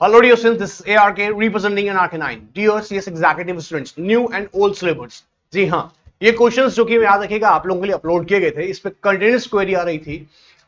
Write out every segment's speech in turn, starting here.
Hello dear students, this is ARK representing an ARK9. Dear CS executive students, new and old syllabus. जी हाँ, ये questions जो कि याद रखिएगा आप लोगों के लिए अपलोड किए गए थे, इस पे कंटिन्यूस क्वेरी आ रही थी,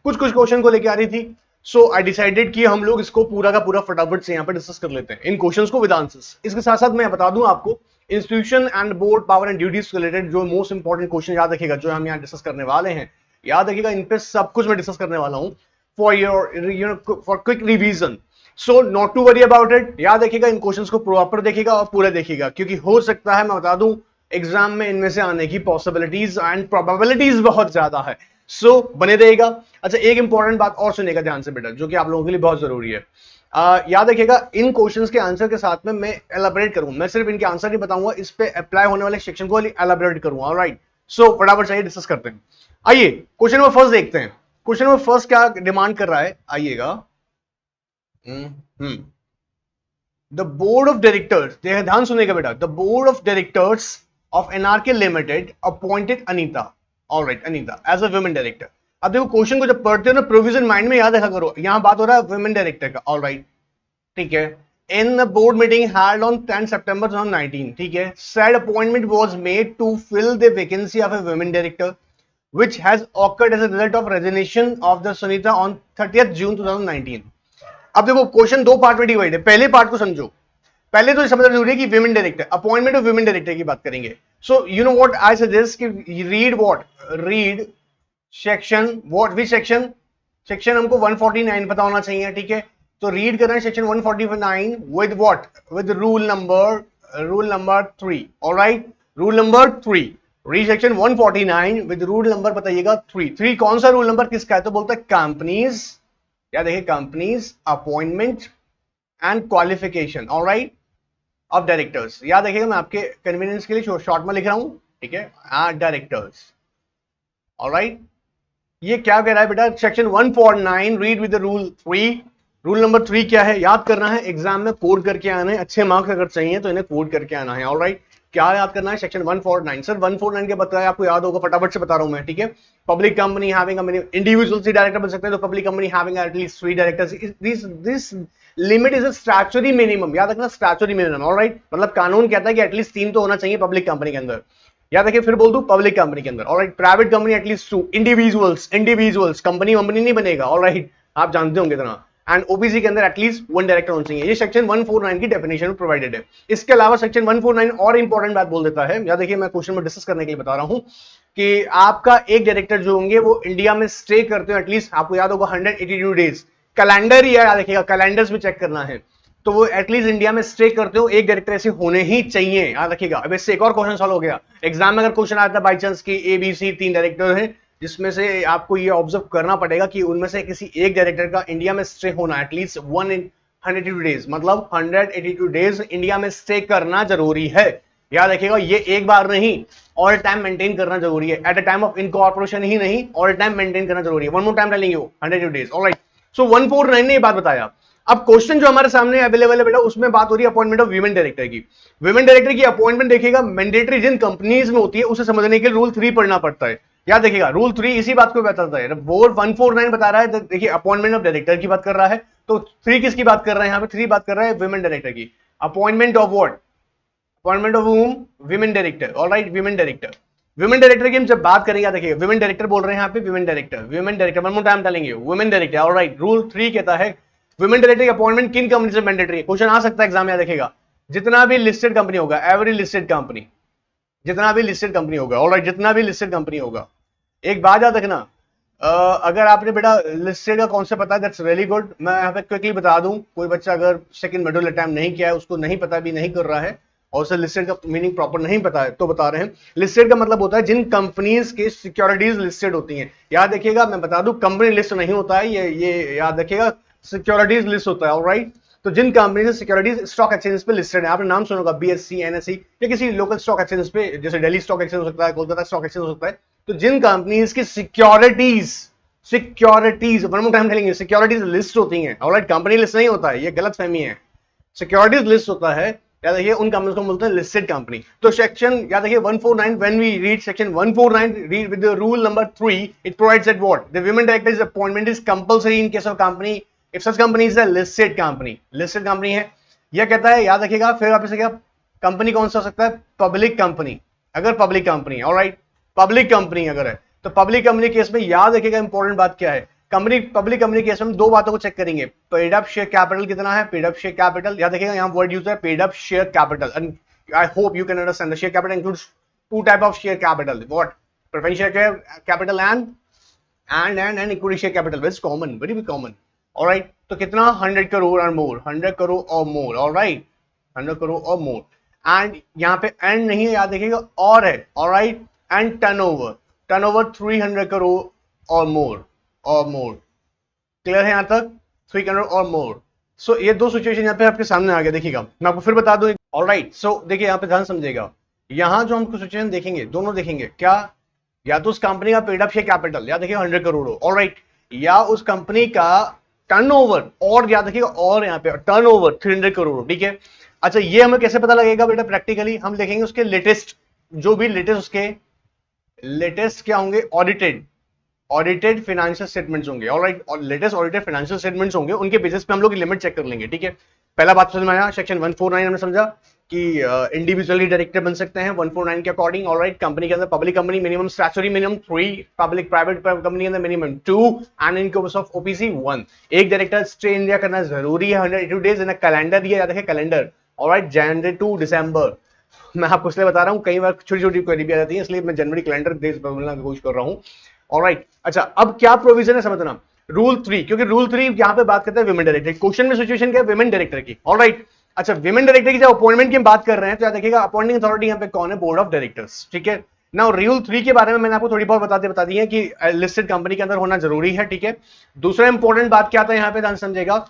कुछ क्वेश्चन को लेके आ रही थी. सो आई डिसाइडेड कि हम लोग इसको पूरा का पूरा फटाफट से यहाँ पे डिस्कस कर लेते हैं इन क्वेश्चंस को विद आंसर्स. इसके साथ साथ मैं बता दूं आपको institution and board power and duties से रिलेटेड जो मोस्ट इंपॉर्टेंट क्वेश्चन याद रखिएगा जो हम यहाँ डिस्कस करने वाले हैं. याद रखिएगा इन पे सब कुछ मैं डिस्कस करने वाला हूँ for your for quick revision. So not to worry about it. याद रखिएगा इन क्वेश्चंस को प्रॉपर देखिएगा और पूरा देखिएगा क्योंकि हो सकता है मैं बता दूं एग्जाम में इनमें से आने की पॉसिबिलिटीज एंड प्रोबेबिलिटीज बहुत ज्यादा है. सो बने रहेगा. अच्छा, एक इंपॉर्टेंट बात और सुनेगा ध्यान से बेटा जो कि आप लोगों के लिए बहुत जरूरी है. याद रखिएगा इन क्वेश्चंस के आंसर के साथ में मैं एलाबोरेट करूंगा. मैं सिर्फ इनके आंसर नहीं बताऊंगा, इस पे अप्लाई होने वाले सेक्शन को एलाबोरेट करूंगा. ऑलराइट, सो फटाफट चाहिए डिस्कस करते हैं. आइए क्वेश्चन नंबर फर्स्ट देखते हैं. क्वेश्चन नंबर फर्स्ट क्या डिमांड कर रहा है, आइएगा. द बोर्ड ऑफ डायरेक्टर्स, ध्यान सुनेगा बेटा. The board of directors of NRK limited appointed Anita, alright, Anita as a women director. अब देखो क्वेश्चन को जब पढ़ते हो ना प्रोविजन माइंड में याद रखा करो, यहां बात हो रहा है वुमेन डायरेक्टर का. ऑलराइट, ठीक है. इन the board meeting held on 10 September 2019, ठीक है, said appointment was made to fill the vacancy of a women director which has occurred as a result of resignation of the Sunita on 30th June 2019. अब देखो question दो part में divide है. पहले part को समझो. पहले तो समझना जरूरी है कि women director, appointment of women director की बात करेंगे. So you know what I suggest कि read what, read section what, which section, section हमको 149 पता होना चाहिए, ठीक है. तो रीड करना है section 149 with what, with rule number 3. Alright, rule number 3. Read section 149 with rule number बताइएगा 3. कौन सा रूल नंबर किसका है, तो बोलता है कंपनीज. याद देखिए, companies appointment and qualification, alright, of directors. याद रखिएगा मैं आपके कन्वीनियंस के लिए शॉर्ट में लिख रहा हूं, ठीक है, डायरेक्टर्स. ऑलराइट, ये क्या कह रहा है बेटा, section 149 read with the rule 3. Rule number 3 क्या है, याद करना है, एग्जाम में कोड करके आना है. अच्छे मार्क्स अगर चाहिए तो इन्हें कोड करके आना है. ऑलराइट, क्या याद करना है, सेक्शन 149. सर 149 के बताया आपको याद होगा, फटाफट से बता रहा हूं मैं, ठीक है. पब्लिक कंपनी हैविंग इंडिविजुअल सी डायरेक्टर बन सकते हैं, तो public company having at least 3 directors. This limit is a statutory minimum. याद रखना, स्टैट्यूटरी मिनिमम. ऑलराइट, मतलब कानून कहता है कि एटलीस्ट 3 तो होना चाहिए पब्लिक कंपनी के अंदर. याद रखिए, फिर बोल दूं पब्लिक कंपनी के अंदर. Alright, private company at least 2. Individuals company नहीं बनेगा. ऑलराइट, आप जानते होंगे इतना. एंड ओबीसी के अंदर एटलीस्ट 1 डायरेक्टर होना चाहिए. ये सेक्शन 149 की डेफिनेशन में प्रोवाइडेड है. इसके अलावा सेक्शन 149 और इंपॉर्टेंट बात बोल देता है. याद देखिए, मैं क्वेश्चन में डिस्कस करने के लिए बता रहा हूं कि आपका एक डायरेक्टर जो होंगे वो इंडिया में स्टे करते हो एटलीस्ट, आपको याद होगा 182 डेज. कैलेंडर ही याद रखिएगा, कैलेंडर्स में चेक करना है, तो वो एटलीस्ट इंडिया में स्टे करते हो. एक डायरेक्टर ऐसे होने ही चाहिए, याद रखिएगा. अब इससे एक और क्वेश्चन सॉल्व हो गया. एग्जाम में अगर क्वेश्चन आता है बाई चांस की ABC 3 डायरेक्टर हैं, जिसमें से आपको ये ऑब्जर्व करना पड़ेगा कि उनमें से किसी एक डायरेक्टर का इंडिया में स्टे होना एटलीस्ट 182 डेज, मतलब 182 डेज इंडिया में स्टे करना जरूरी है. याद रखिएगा, ये एक बार नहीं, ऑल टाइम मेंटेन करना जरूरी है. At a time of incorporation ही नहीं, ऑल टाइम मेंटेन करना जरूरी है. One more time telling you, 182 days. Alright, so 149 ने ये बात बताया. अब क्वेश्चन जो हमारे सामने अवेलेबल है बेटा, उसमें बात हो रही है अपॉइंटमेंट ऑफ वीमेन डायरेक्टर की. वीमेन डायरेक्टर की अपॉइंटमेंट देखिएगा मैंडेटरी जिन कंपनीज में होती है, उसे समझने के लिए रूल 3 पढ़ना पड़ता है. याद देखिएगा, रूल 3 इसी बात को बताता है. बोर्ड 149 बता रहा है, देखिए अपॉइंटमेंट ऑफ डायरेक्टर की बात कर रहा है, तो 3 किसकी बात कर रहा है, यहाँ पे 3 बात कर रहा है वीमेन डायरेक्टर की. Appointment of what, appointment of whom, women director. Alright, women director. Women director की हम जब बात करेंगे, देखिए वीमेन डायरेक्टर बोल रहे हैं यहाँ पे, women director one more time telling you, women director. Alright, rule 3 कहता है वुमेन डायरेक्टर की अपॉइंटमेंट किन कंपनी से मैंडेटरी है. क्वेश्चन आ सकता है एग्जाम में, देखेगा जितना भी लिस्टेड कंपनी होगा, एवरी लिस्टेड कंपनी, जितना भी लिस्टेड कंपनी होगा. ऑलराइट, जितना भी लिस्टेड कंपनी होगा. एक बात याद रखना, अगर आपने बेटा लिस्टेड का कॉन्सेप्ट पता है, दैट्स रियली गुड. मैं यहाँ पे क्विकली बता दूं, कोई बच्चा अगर सेकंड मॉड्यूल अटेम्प्ट नहीं किया है, उसको नहीं पता, भी नहीं कर रहा है, और उसे लिस्टेड का मीनिंग प्रॉपर नहीं पता है, तो बता रहे हैं. लिस्टेड का मतलब होता है जिन कंपनीज के सिक्योरिटीज लिस्टेड होती हैं. याद रखिएगा, मैं बता दूं कंपनी लिस्ट नहीं होता है, ये याद रखिएगा, सिक्योरिटीज लिस्ट होता है. ऑलराइट, तो जिन कंपनी से सिक्योरिटीज स्टॉक एक्सचेंज पे लिस्टेड है, आपने नाम सुना होगा BSE, NSE या किसी लोकल स्टॉक एक्सचेंज पे, जैसे दिल्ली स्टॉक एक्सचेंज हो सकता है, कोलकाता स्टॉक एक्सचेंज हो सकता है. तो जिन कंपनीज की securities one more time telling, securities list होती हैं. ऑलराइट, कंपनी लिस्ट नहीं होता है, ये गलत फहमी है. सिक्योरिटीज लिस्ट होता है, याद रखिए, उन कंपनीज को बोलते हैं लिस्टेड कंपनी. तो सेक्शन याद रखिए 149, when we read section 149, read with the rule number 3, it provides that what, the women director is appointment is compulsory in case of company if such company is a listed company, listed company है, यह कहता है, याद रखिएगा, फिर वापस से क्या, कंपनी कौन सा हो सकता है, पब्लिक कंपनी, अगर पब्लिक कंपनी है, ऑलराइट, पब्लिक कंपनी अगर है तो पब्लिक कंपनी केस में याद रखिएगा इंपॉर्टेंट बात क्या है, कंपनी पब्लिक कंपनी केस में दो बातों को चेक करेंगे, पेड अप शेयर कैपिटल कितना है, पेड अप शेयर कैपिटल, याद रखिएगा यहाँ वर्ड यूज है paid up share capital, and I hope you can understand the share capital includes two type of share capital, what, preference share capital and equity share capital, very common, very common, alright, तो कितना 100 करोड़ और मोर, 100 करोड़ और मोर, alright, 100 crore और मोर, and यहाँ पे and नहीं है, याद रखिएगा और है, ऑलराइट, एंड टर्नओवर 300 करोड़ और मोर, क्लियर है यहां तक, 300 करोड़ और मोर। सो ये दो सिचुएशन यहाँ पे आपके सामने आ गया, देखिएगा मैं आपको फिर बता दूं, ऑलराइट, सो देखिए यहाँ पे ध्यान समझिएगा, यहाँ जो हमको सिचुएशन देखेंगे, दोनों देखेंगे क्या, या तो उस कंपनी का पेड अप शेयर कैपिटल, याद रखिएगा 100 करोड़ हो, ऑलराइट, या उस कंपनी का टर्नओवर, और याद रखिएगा और यहाँ पे टर्नओवर 300 करोड़, ठीक है। अच्छा, ये हमें कैसे पता लगेगा बेटा, प्रैक्टिकली हम देखेंगे उसके लेटेस्ट, जो भी लेटेस्ट उसके लेटेस्ट क्या होंगे, ऑडिटेड फाइनेंशियल स्टेटमेंट्स होंगे, ऑलराइट, और लेटेस्ट ऑडिटेड फाइनेंशियल स्टेटमेंट्स होंगे, उनके बेसिस पे हम लोग लिमिट चेक कर लेंगे, ठीक है। पहला बात समझ में आया, सेक्शन 149 हमने समझा कि इंडिविजुअली डायरेक्टर बन सकते हैं 149 के अकॉर्डिंग, ऑलराइट, कंपनी के अंदर public company minimum statutory minimum 3, public private company के अंदर minimum 2, and in case of OPC 1, एक डायरेक्टर स्टे इंडिया करना जरूरी है 182 डेज इन अ कैलेंडर, दिया जाता है कैलेंडर, ऑलराइट, जनवरी टू दिसंबर, मैं आपको इसलिए बता रहा हूं, कई बार छोटी छोटी क्वेरी भी आ जाती है, इसलिए मैं जनवरी कैलेंडर डेज बोलने की कोशिश कर रहा हूं, ऑलराइट। अच्छा, अब क्या प्रोविजन है समझना, रूल 3, क्योंकि रूल 3 यहां पे बात करते हैं विमेन डायरेक्टर, क्वेश्चन में सिचुएशन क्या है, विमेन डायरेक्टर की, ऑलराइट। अच्छा, विमेन डायरेक्टर की जब अपॉइंटमेंट की हम बात कर रहे हैं तो याद रखिएगा अपॉइंटिंग अथॉरिटी यहां पे कौन है, बोर्ड ऑफ डायरेक्टर्स, ठीक है। नाउ रूल 3 के बारे में मैंने आपको थोड़ी बहुत बता दी है कि लिस्टेड कंपनी के अंदर होना जरूरी है, ठीक है। दूसरा इंपॉर्टेंट बात क्या आता है यहाँ पे, ध्यान समझेगा,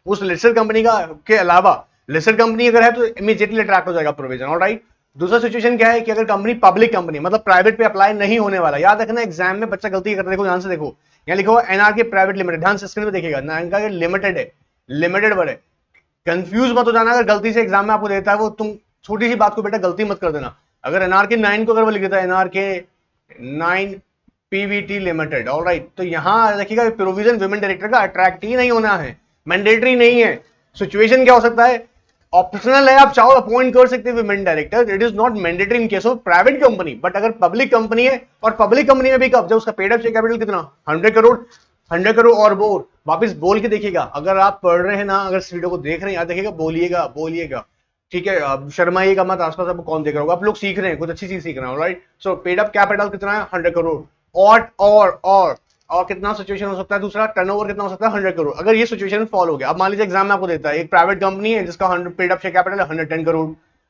उस लिस्टेड कंपनी का के अलावा लिस्टेड कंपनी अगर है तो इमीडिएटली अट्रैक्ट हो जाएगा प्रोविजन, ऑलराइट। दूसरा सिचुएशन क्या है कि अगर कंपनी पब्लिक कंपनी मतलब प्राइवेट पे अप्लाई नहीं होने वाला, याद रखना एग्जाम में बच्चा गलती करता है, देखो ध्यान से देखो, यहाँ लिखो एनआरके प्राइवेट लिमिटेड, ध्यान से स्क्रीन पे देखिएगा, एनआरके लिमिटेड है, लिमिटेड वर्ड है, कंफ्यूज मत हो जाना, अगर गलती से एग्जाम में आपको देता है वो, तुम छोटी सी बात को बेटा गलती मत कर देना, अगर एनआरके 9 को अगर वो लिख देता है एनआरके 9 पीवीटी लिमिटेड, ऑलराइट, तो यहां देखिएगा प्रोविजन विमेन डायरेक्टर का अट्रैक्ट ही नहीं होना है, मैंडेटरी नहीं है। सिचुएशन क्या हो सकता है, ऑप्शनल है, आप चाहो अपॉइंट कर सकते हैं women director, it is not mandatory in case of private company, but अगर पब्लिक कंपनी है, और पब्लिक कंपनी में भी कब, जब उसका पेड अप शेयर कैपिटल कितना 100 करोड़, 100 करोड़ और मोर, वापस बोल के देखिएगा, अगर आप पढ़ रहे हैं ना, अगर इस वीडियो को देख रहे हैं, याद देखिएगा, बोलिएगा बोलिएगा, ठीक है, अब शर्माइएगा मत, आसपास आपको कौन देख रहा होगा, आप लोग सीख रहे हैं, कुछ अच्छी चीज सीख रहे हैं, राइट। सो पेड अप कैपिटल कितना है 100 करोड़, और कितना सिचुएशन हो सकता है, दूसरा टर्नओवर कितना हो सकता है 100 करोड़, अगर ये सिचुएशन फॉलो हो गया, अब मान लीजिए एग्जाम में आपको देता है एक प्राइवेट कंपनी है जिसका 100 पेड अप शेयर कैपिटल है 110 करोड़,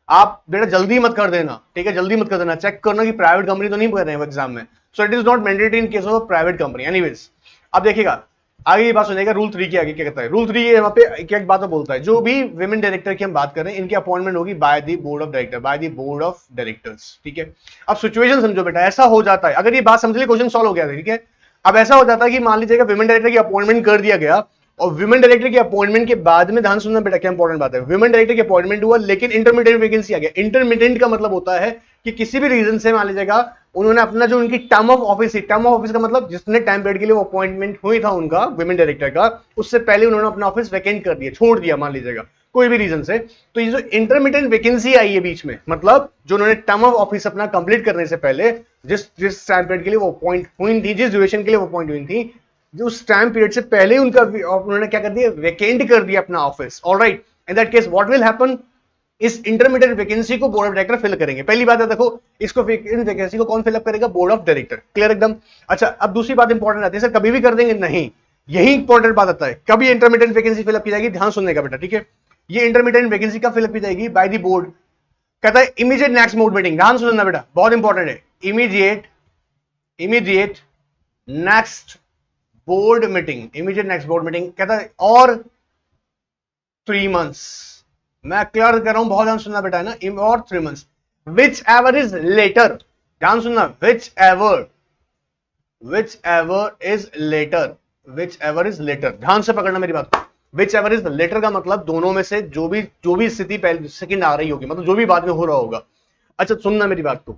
आप बेटा जल्दी मत कर देना, ठीक है, जल्दी मत कर देना, चेक करना कि प्राइवेट कंपनी तो नहीं कर रहे हैं एग्जाम में, so it is not mandatory in case of private company, anyways. अब देखिएगा आगे ये बात सुनिएगा, रूल 3 के आगे क्या कहता है, रूल 3 यहाँ पे एक बात बोलता है, जो भी विमेन डायरेक्टर की हम बात कर रहे हैं, इनकी अपॉइंटमेंट होगी bye the board of director, by the board of directors, ठीक है। अब सिचुएशन समझो बेटा, ऐसा हो जाता है, अगर ये बात समझ ली क्वेश्चन सॉल्व हो गया, ठीक है। अब ऐसा हो जाता है कि मान लीजिएगा विमेन डायरेक्टर की अपॉइंटमेंट कर दिया गया, और विमेन डायरेक्टर की अपॉइंटमेंट के बाद में, ध्यान सुनना बेटा क्या इंपॉर्टेंट बात है, विमेन डायरेक्टर की अपॉइंटमेंट हुआ लेकिन इंटरमीडिएट वैकेंसी आ गया, इंटरमीडिएट का मतलब होता है कि किसी भी रीजन से मान लीजिएगा उन्होंने अपना जो उनकी term of office, term of office का मतलब जितने टाइम पीरियड के लिए वो अपॉइंटमेंट हुई था उनका विमेन डायरेक्टर का, उससे पहले उन्होंने अपना ऑफिस वैकेंट कर दिया, छोड़ दिया मान लीजिएगा कोई भी रीजन से, तो ये जो इंटरमीडिएट वैकेंसी आई है बीच में, मतलब जो उन्होंने टर्म ऑफ ऑफिस अपना कंप्लीट करने से पहले जिस टाइम पीरियड के लिए वो अपॉइंट हुई थी, जिस ड्यूरेशन के लिए वो अपॉइंट हुई थी, जो उस टाइम पीरियड से पहले उनका उन्होंने क्या कर दिया, वैकेंट कर दिया अपना office, alright. In that case what will happen, इस इंटरमीडिएट वैकेंसी को बोर्ड ऑफ डायरेक्टर फिल करेंगे, पहली बात है देखो, इसको वैकेंसी को कौन फिलअप करेगा, बोर्ड ऑफ डायरेक्टर, क्लियर एकदम। अच्छा, अब दूसरी बात इंपॉर्टेंट आती है, सर कभी भी कर देंगे, नहीं, यही इंपॉर्टेंट बात आता है, कभी इंटरमीडिएट वैकेंसी फिलअप की जाएगी, ध्यान सुनने का बेटा, ठीक है। ये इंटरमीडिएट वैकेंसी कब फिलअप की जाएगी, बाय द बोर्ड, कहता है इमीडिएट नेक्स्ट बोर्ड मीटिंग, ध्यान सुनना बेटा, बहुत इंपॉर्टेंट है, immediate next board meeting, immediate next board meeting, कहता है और 3 मंथ्स, मैं क्लियर कर रहा हूं, बहुत ध्यान सुनना बेटा है ना, और 3 months, whichever is later, ध्यान सुनना, विच एवर इज लेटर, ध्यान से पकड़ना मेरी बात, विच एवर इज लेटर का मतलब दोनों में से जो भी स्थिति पहले सेकंड आ रही होगी, मतलब जो भी बाद में हो रहा होगा। अच्छा सुनना मेरी बात को,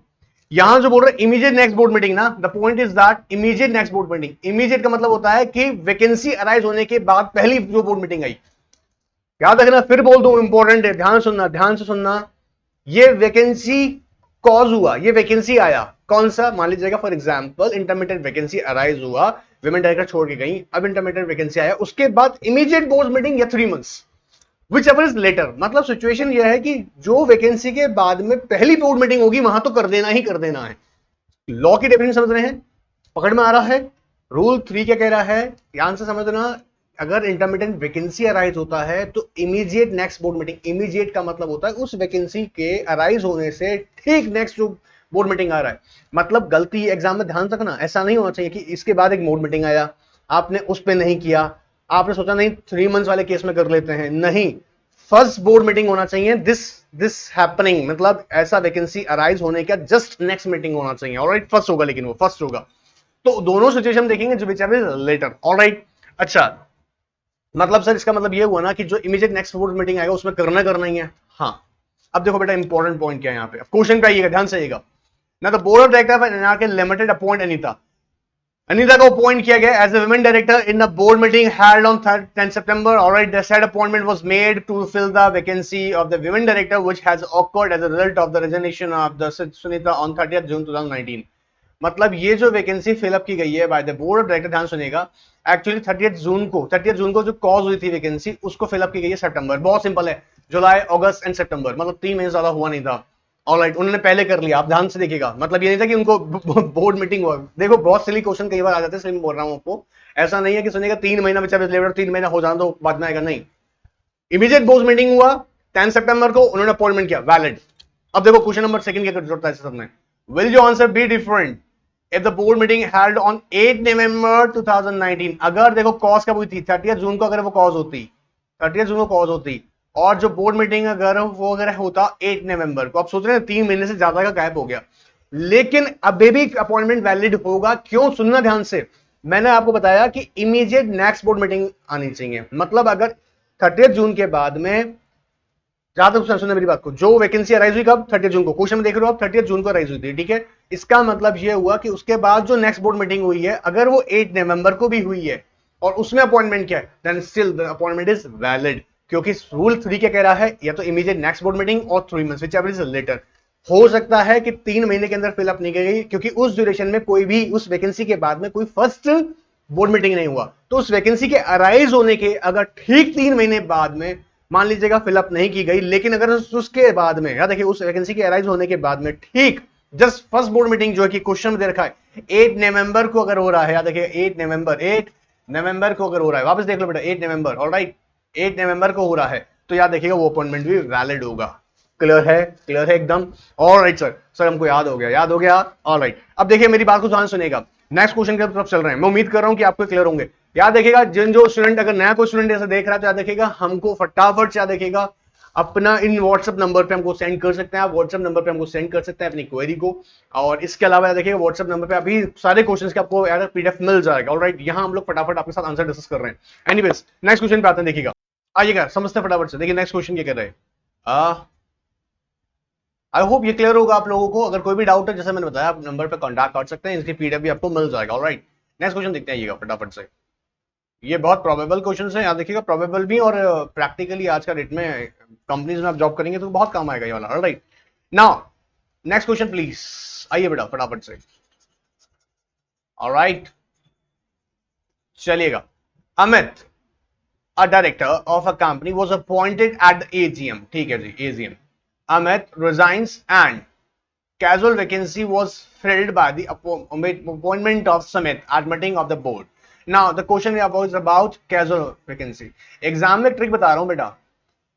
यहां जो बोल रहे इमीडिएट नेक्स्ट बोर्ड मीटिंग ना, the point is that immediate next board meeting, immediate का मतलब होता है कि वैकेंसी अराइज होने के बाद पहली जो बोर्ड मीटिंग आई। याद रखना, फिर बोल दो, इंपॉर्टेंट है, ध्यान सुनना, ध्यान से सुनना। ये वैकेंसी कॉज हुआ, ये वैकेंसी आया कौन सा, मान लीजिएगा for example intermediate vacancy arise हुआ, विमेन डायरेक्टर छोड़ के गई, अब इंटरमीडिएट वैकेंसी आया, उसके बाद इमीडिएट बोर्ड मीटिंग या 3 months, whichever is later. मतलब सिचुएशन यह है कि जो वैकेंसी के बाद में पहली बोर्ड मीटिंग होगी वहां तो कर देना ही कर देना है। लॉ की डेफिनेशन समझ रहे हैं, पकड़ में आ रहा है। रूल 3 क्या कह रहा है, ध्यान से समझना। अगर इंटरमीडिएट वैकेंसी अराइज होता है तो immediate next board meeting, immediate का मतलब होता है उस वैकेंसी के अराइज होने से ठीक नेक्स्ट जो बोर्ड मीटिंग आ रहा है। मतलब गलती एग्जाम में ध्यान रखना, ऐसा नहीं होना चाहिए कि इसके बाद एक बोर्ड मीटिंग आया, आपने उस पर नहीं किया, आपने सोचा नहीं 3 मंथ्स वाले केस में कर लेते हैं, नहीं, फर्स्ट बोर्ड मीटिंग होना चाहिए, दिस हैपनिंग, मतलब ऐसा वैकेंसी अराइज होने का जस्ट नेक्स्ट मीटिंग होना चाहिए। ऑलराइट, फर्स्ट होगा, लेकिन वो फर्स्ट होगा। तो दोनों सिचुएशन देखेंगे जो विच एवर लेटर। ऑलराइट, अच्छा, मतलब सर इसका मतलब ये हुआ ना कि जो इमीडिएट नेक्स्ट बोर्ड मीटिंग आएगा उसमें करना ही है। हाँ, अब देखो बेटा इंपॉर्टेंट पॉइंट क्या है यहाँ पे, क्वेश्चन पे आइएगा, ध्यान से आइएगा ना। The board of director of NRK limited appoint Anita, Anita को अपॉइंट किया गया as a women director in the board meeting held on 10 September. Alright, the said appointment was made to fill the vacancy of the women director which has occurred as a result of the resignation of the Sunita on 30th June 2019. मतलब ये जो vacancy fill up की गई है by the board of director, ध्यान सुनिएगा, actually 30th जून को जो कॉज हुई थी वैकेंसी उसको फिलअप की गई है सितंबर। बहुत सिंपल है, जुलाई अगस्त एंड सितंबर, मतलब 3 महीने ज्यादा हुआ नहीं था। ऑलराइट, उन्होंने पहले कर लिया। आप ध्यान से देखिएगा, मतलब ये नहीं था कि उनको बोर्ड मीटिंग हुआ। देखो बहुत सिली क्वेश्चन कई बार आ जाते हैं, इसलिए बोल रहा हूं आपको। ऐसा नहीं है कि सुनिएगा 3 महीना बच्चा लेबर 3 महीना हो जाना तो बाद में आएगा, नहीं। इमीडिएट बोर्ड मीटिंग हुआ 10 सितंबर को, उन्होंने अपॉइंटमेंट किया, वैलिड। अब देखो क्वेश्चन नंबर सेकंड क्या जरूरत है सबने, will your answer be different if the board meeting held on 8 नवंबर 2019। अगर देखो कॉज कब हुई थी, 30th जून को, अगर वो कॉज होती, 30th जून को कॉज होती, और जो बोर्ड मीटिंग अगर वो अगर होता 8 नवंबर को, आप सोच रहे हैं 3 महीने से ज्यादा का गैप हो गया, लेकिन अभी भी अपॉइंटमेंट वैलिड होगा। क्यों, सुनना ध्यान से, मैंने आपको बताया कि इमीडिएट नेक्स्ट बोर्ड मीटिंग आनी चाहिए। मतलब अगर 30th जून के बाद में, ज्यादा कुछ सुनना मेरी बात को, जो वैकेंसी अराइज हुई कब, 30th जून को, क्वेश्चन में देख रहे हो आप, 30th जून को अराइज हुई थी, ठीक है। इसका मतलब यह हुआ कि उसके बाद जो नेक्स्ट बोर्ड मीटिंग हुई है, अगर वो 8 नवंबर को भी हुई है और उसमें अपॉइंटमेंट क्या है, then still the appointment is valid. क्योंकि रूल 3 क्या कह रहा है, या तो इमीडिएट नेक्स्ट बोर्ड मीटिंग और 3 months whichever is later. हो सकता है कि 3 महीने के अंदर फिलअप नहीं गई, क्योंकि उस ड्यूरेशन में कोई भी उस वैकेंसी के बाद में कोई फर्स्ट बोर्ड मीटिंग नहीं हुआ, तो उस वैकेंसी के अराइज होने के अगर ठीक 3 महीने बाद में मान लीजिएगा फिलअप नहीं की गई, लेकिन अगर उसके बाद में, या देखिए उस वैकेंसी के अराइज होने के बाद में ठीक जस्ट फर्स्ट बोर्ड मीटिंग जो है कि क्वेश्चन में दे रखा है 8 नवंबर को अगर हो रहा है, या देखिए 8 नवंबर को अगर हो रहा है, वापस देख लो बेटा 8 नवंबर, ऑलराइट, 8 नवंबर को हो रहा है, तो याद देखिएगा वो अपॉइंटमेंट भी वैलिड होगा। क्लियर है एकदम। ऑलराइट सर हमको याद हो गया, याद हो गया। ऑलराइट, अब देखिए मेरी बात को ध्यान सुनेगा, नेक्स्ट क्वेश्चन की तरफ चल रहे हैं। मैं उम्मीद कर रहा हूं कि आपको क्लियर होंगे। याद देखिएगा, जिन जो स्टूडेंट, अगर नया कोई स्टूडेंट ऐसा देख रहा है तो याद देखिएगा, हमको फटाफट से याद देखिएगा अपना इन व्हाट्सएप नंबर पे हमको सेंड कर सकते हैं। आप व्हाट्सएप नंबर पे हमको सेंड कर सकते हैं अपनी क्वेरी को। और इसके अलावा देखिएगा व्हाट्सएप नंबर पे अभी सारे क्वेश्चंस के आपको यार पीडीएफ मिल जाएगा। ऑलराइट, यहां हम लोग फटाफट आपके साथ आंसर डिस्कस कर रहे हैं। एनीवेज नेक्स्ट क्वेश्चन पे आते हैं, देखिएगा, आइएगा समझते हैं फटाफट से। देखिए नेक्स्ट क्वेश्चन क्या कह रहे हैं, आई होप ये क्लियर होगा आप लोगों को। अगर कोई भी डाउट है, जैसे मैंने बताया, आप नंबर पे कांटेक्ट कर सकते हैं, इसकी पीडीएफ भी आपको मिल जाएगा। ऑलराइट, नेक्स्ट क्वेश्चन देखते हैं फटाफट से। ये बहुत प्रोबेबल क्वेश्चन है, याद देखिएगा, प्रोबेबल भी और प्रैक्टिकली आज का डेट में कंपनीज में आप जॉब करेंगे तो बहुत काम आएगा ये वाला। Alright, now next question please, आइए बेटा फटाफट से। ऑलराइट, चलिएगा। Amit, a director of a company was appointed at the AGM, ठीक है जी, AGM. Amit resigns and casual vacancy was filled by the appointment of Sumit at meeting of the board. Now the question is about casual vacancy. Exam में trick बता रहा हूं बेटा,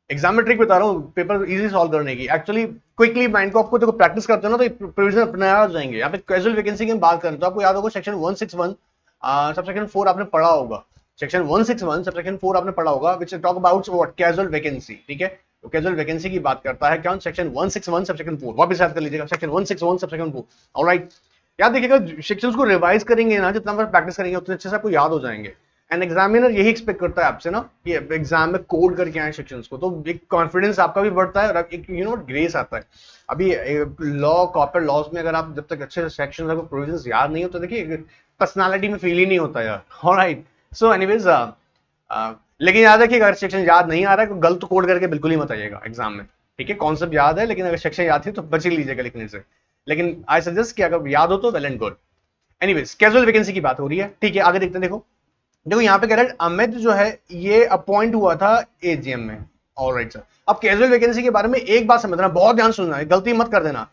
exam में trick बता रहा हूं पेपर इजी सॉल्व करने की। एक्चुअली क्विकली माइंड को आपको देखो प्रैक्टिस करते हो ना तो प्रोविजन अपने आ जाएंगे। यहाँ पे कैजुअल वैकेंसी की हम बात करें तो आपको याद होगा सेक्शन 161 सबसेक्शन 4 आपने पढ़ा होगा। सेक्शन 161 सबसेक्शन 4 आपने पढ़ा होगा, which talk about what, casual vacancy, ठीक है। तो कैजुअल वैकेंसी की बात करता है कौन, सेक्शन 161 सबसेक्शन 4। वापस याद कर लीजिएगा, सेक्शन 161 सबसेक्शन 4। ऑलराइट, याद देखिएगा, सेक्शंस को रिवाइज करेंगे ना, जितना बार प्रैक्टिस करेंगे उतने अच्छे से आपको याद हो जाएंगे। एन एग्जामिनर यही एक्सपेक्ट करता है आपसे ना कि एग्जाम में कोड करके आए सेक्शंस को, तो एक कॉन्फिडेंस आपका भी बढ़ता है और एक ग्रेस आता है। अभी लॉ कॉर्पोरेट लॉज में अगर आप जब तक अच्छे सेक्शन आपको प्रोविजंस याद नहीं होता, देखिए पर्सनालिटी में फील ही नहीं होता यार। ऑलराइट, सो एनीवेज लेकिन याद है कि अगर सेक्शन याद नहीं आ रहा है तो गलत कोड करके बिल्कुल ही मत आइएगा एग्जाम में, ठीक है। कॉन्सेप्ट याद है लेकिन अगर सेक्शन याद है तो बच ही लीजिएगा लिखने से, लेकिन आई सजेस्ट कि अगर याद हो तो well and good. Anyways casual vacancy की बात हो रही है, ठीक है। आगे देखते हैं, देखो देखो यहाँ पे कह रहा है अमित जो है ये अपॉइंट हुआ था एजीएम में। ऑलराइट सर, अब कैजुअल वैकेंसी के बारे में एक बात समझना, बहुत ध्यान सुनना है, गलती मत कर देना।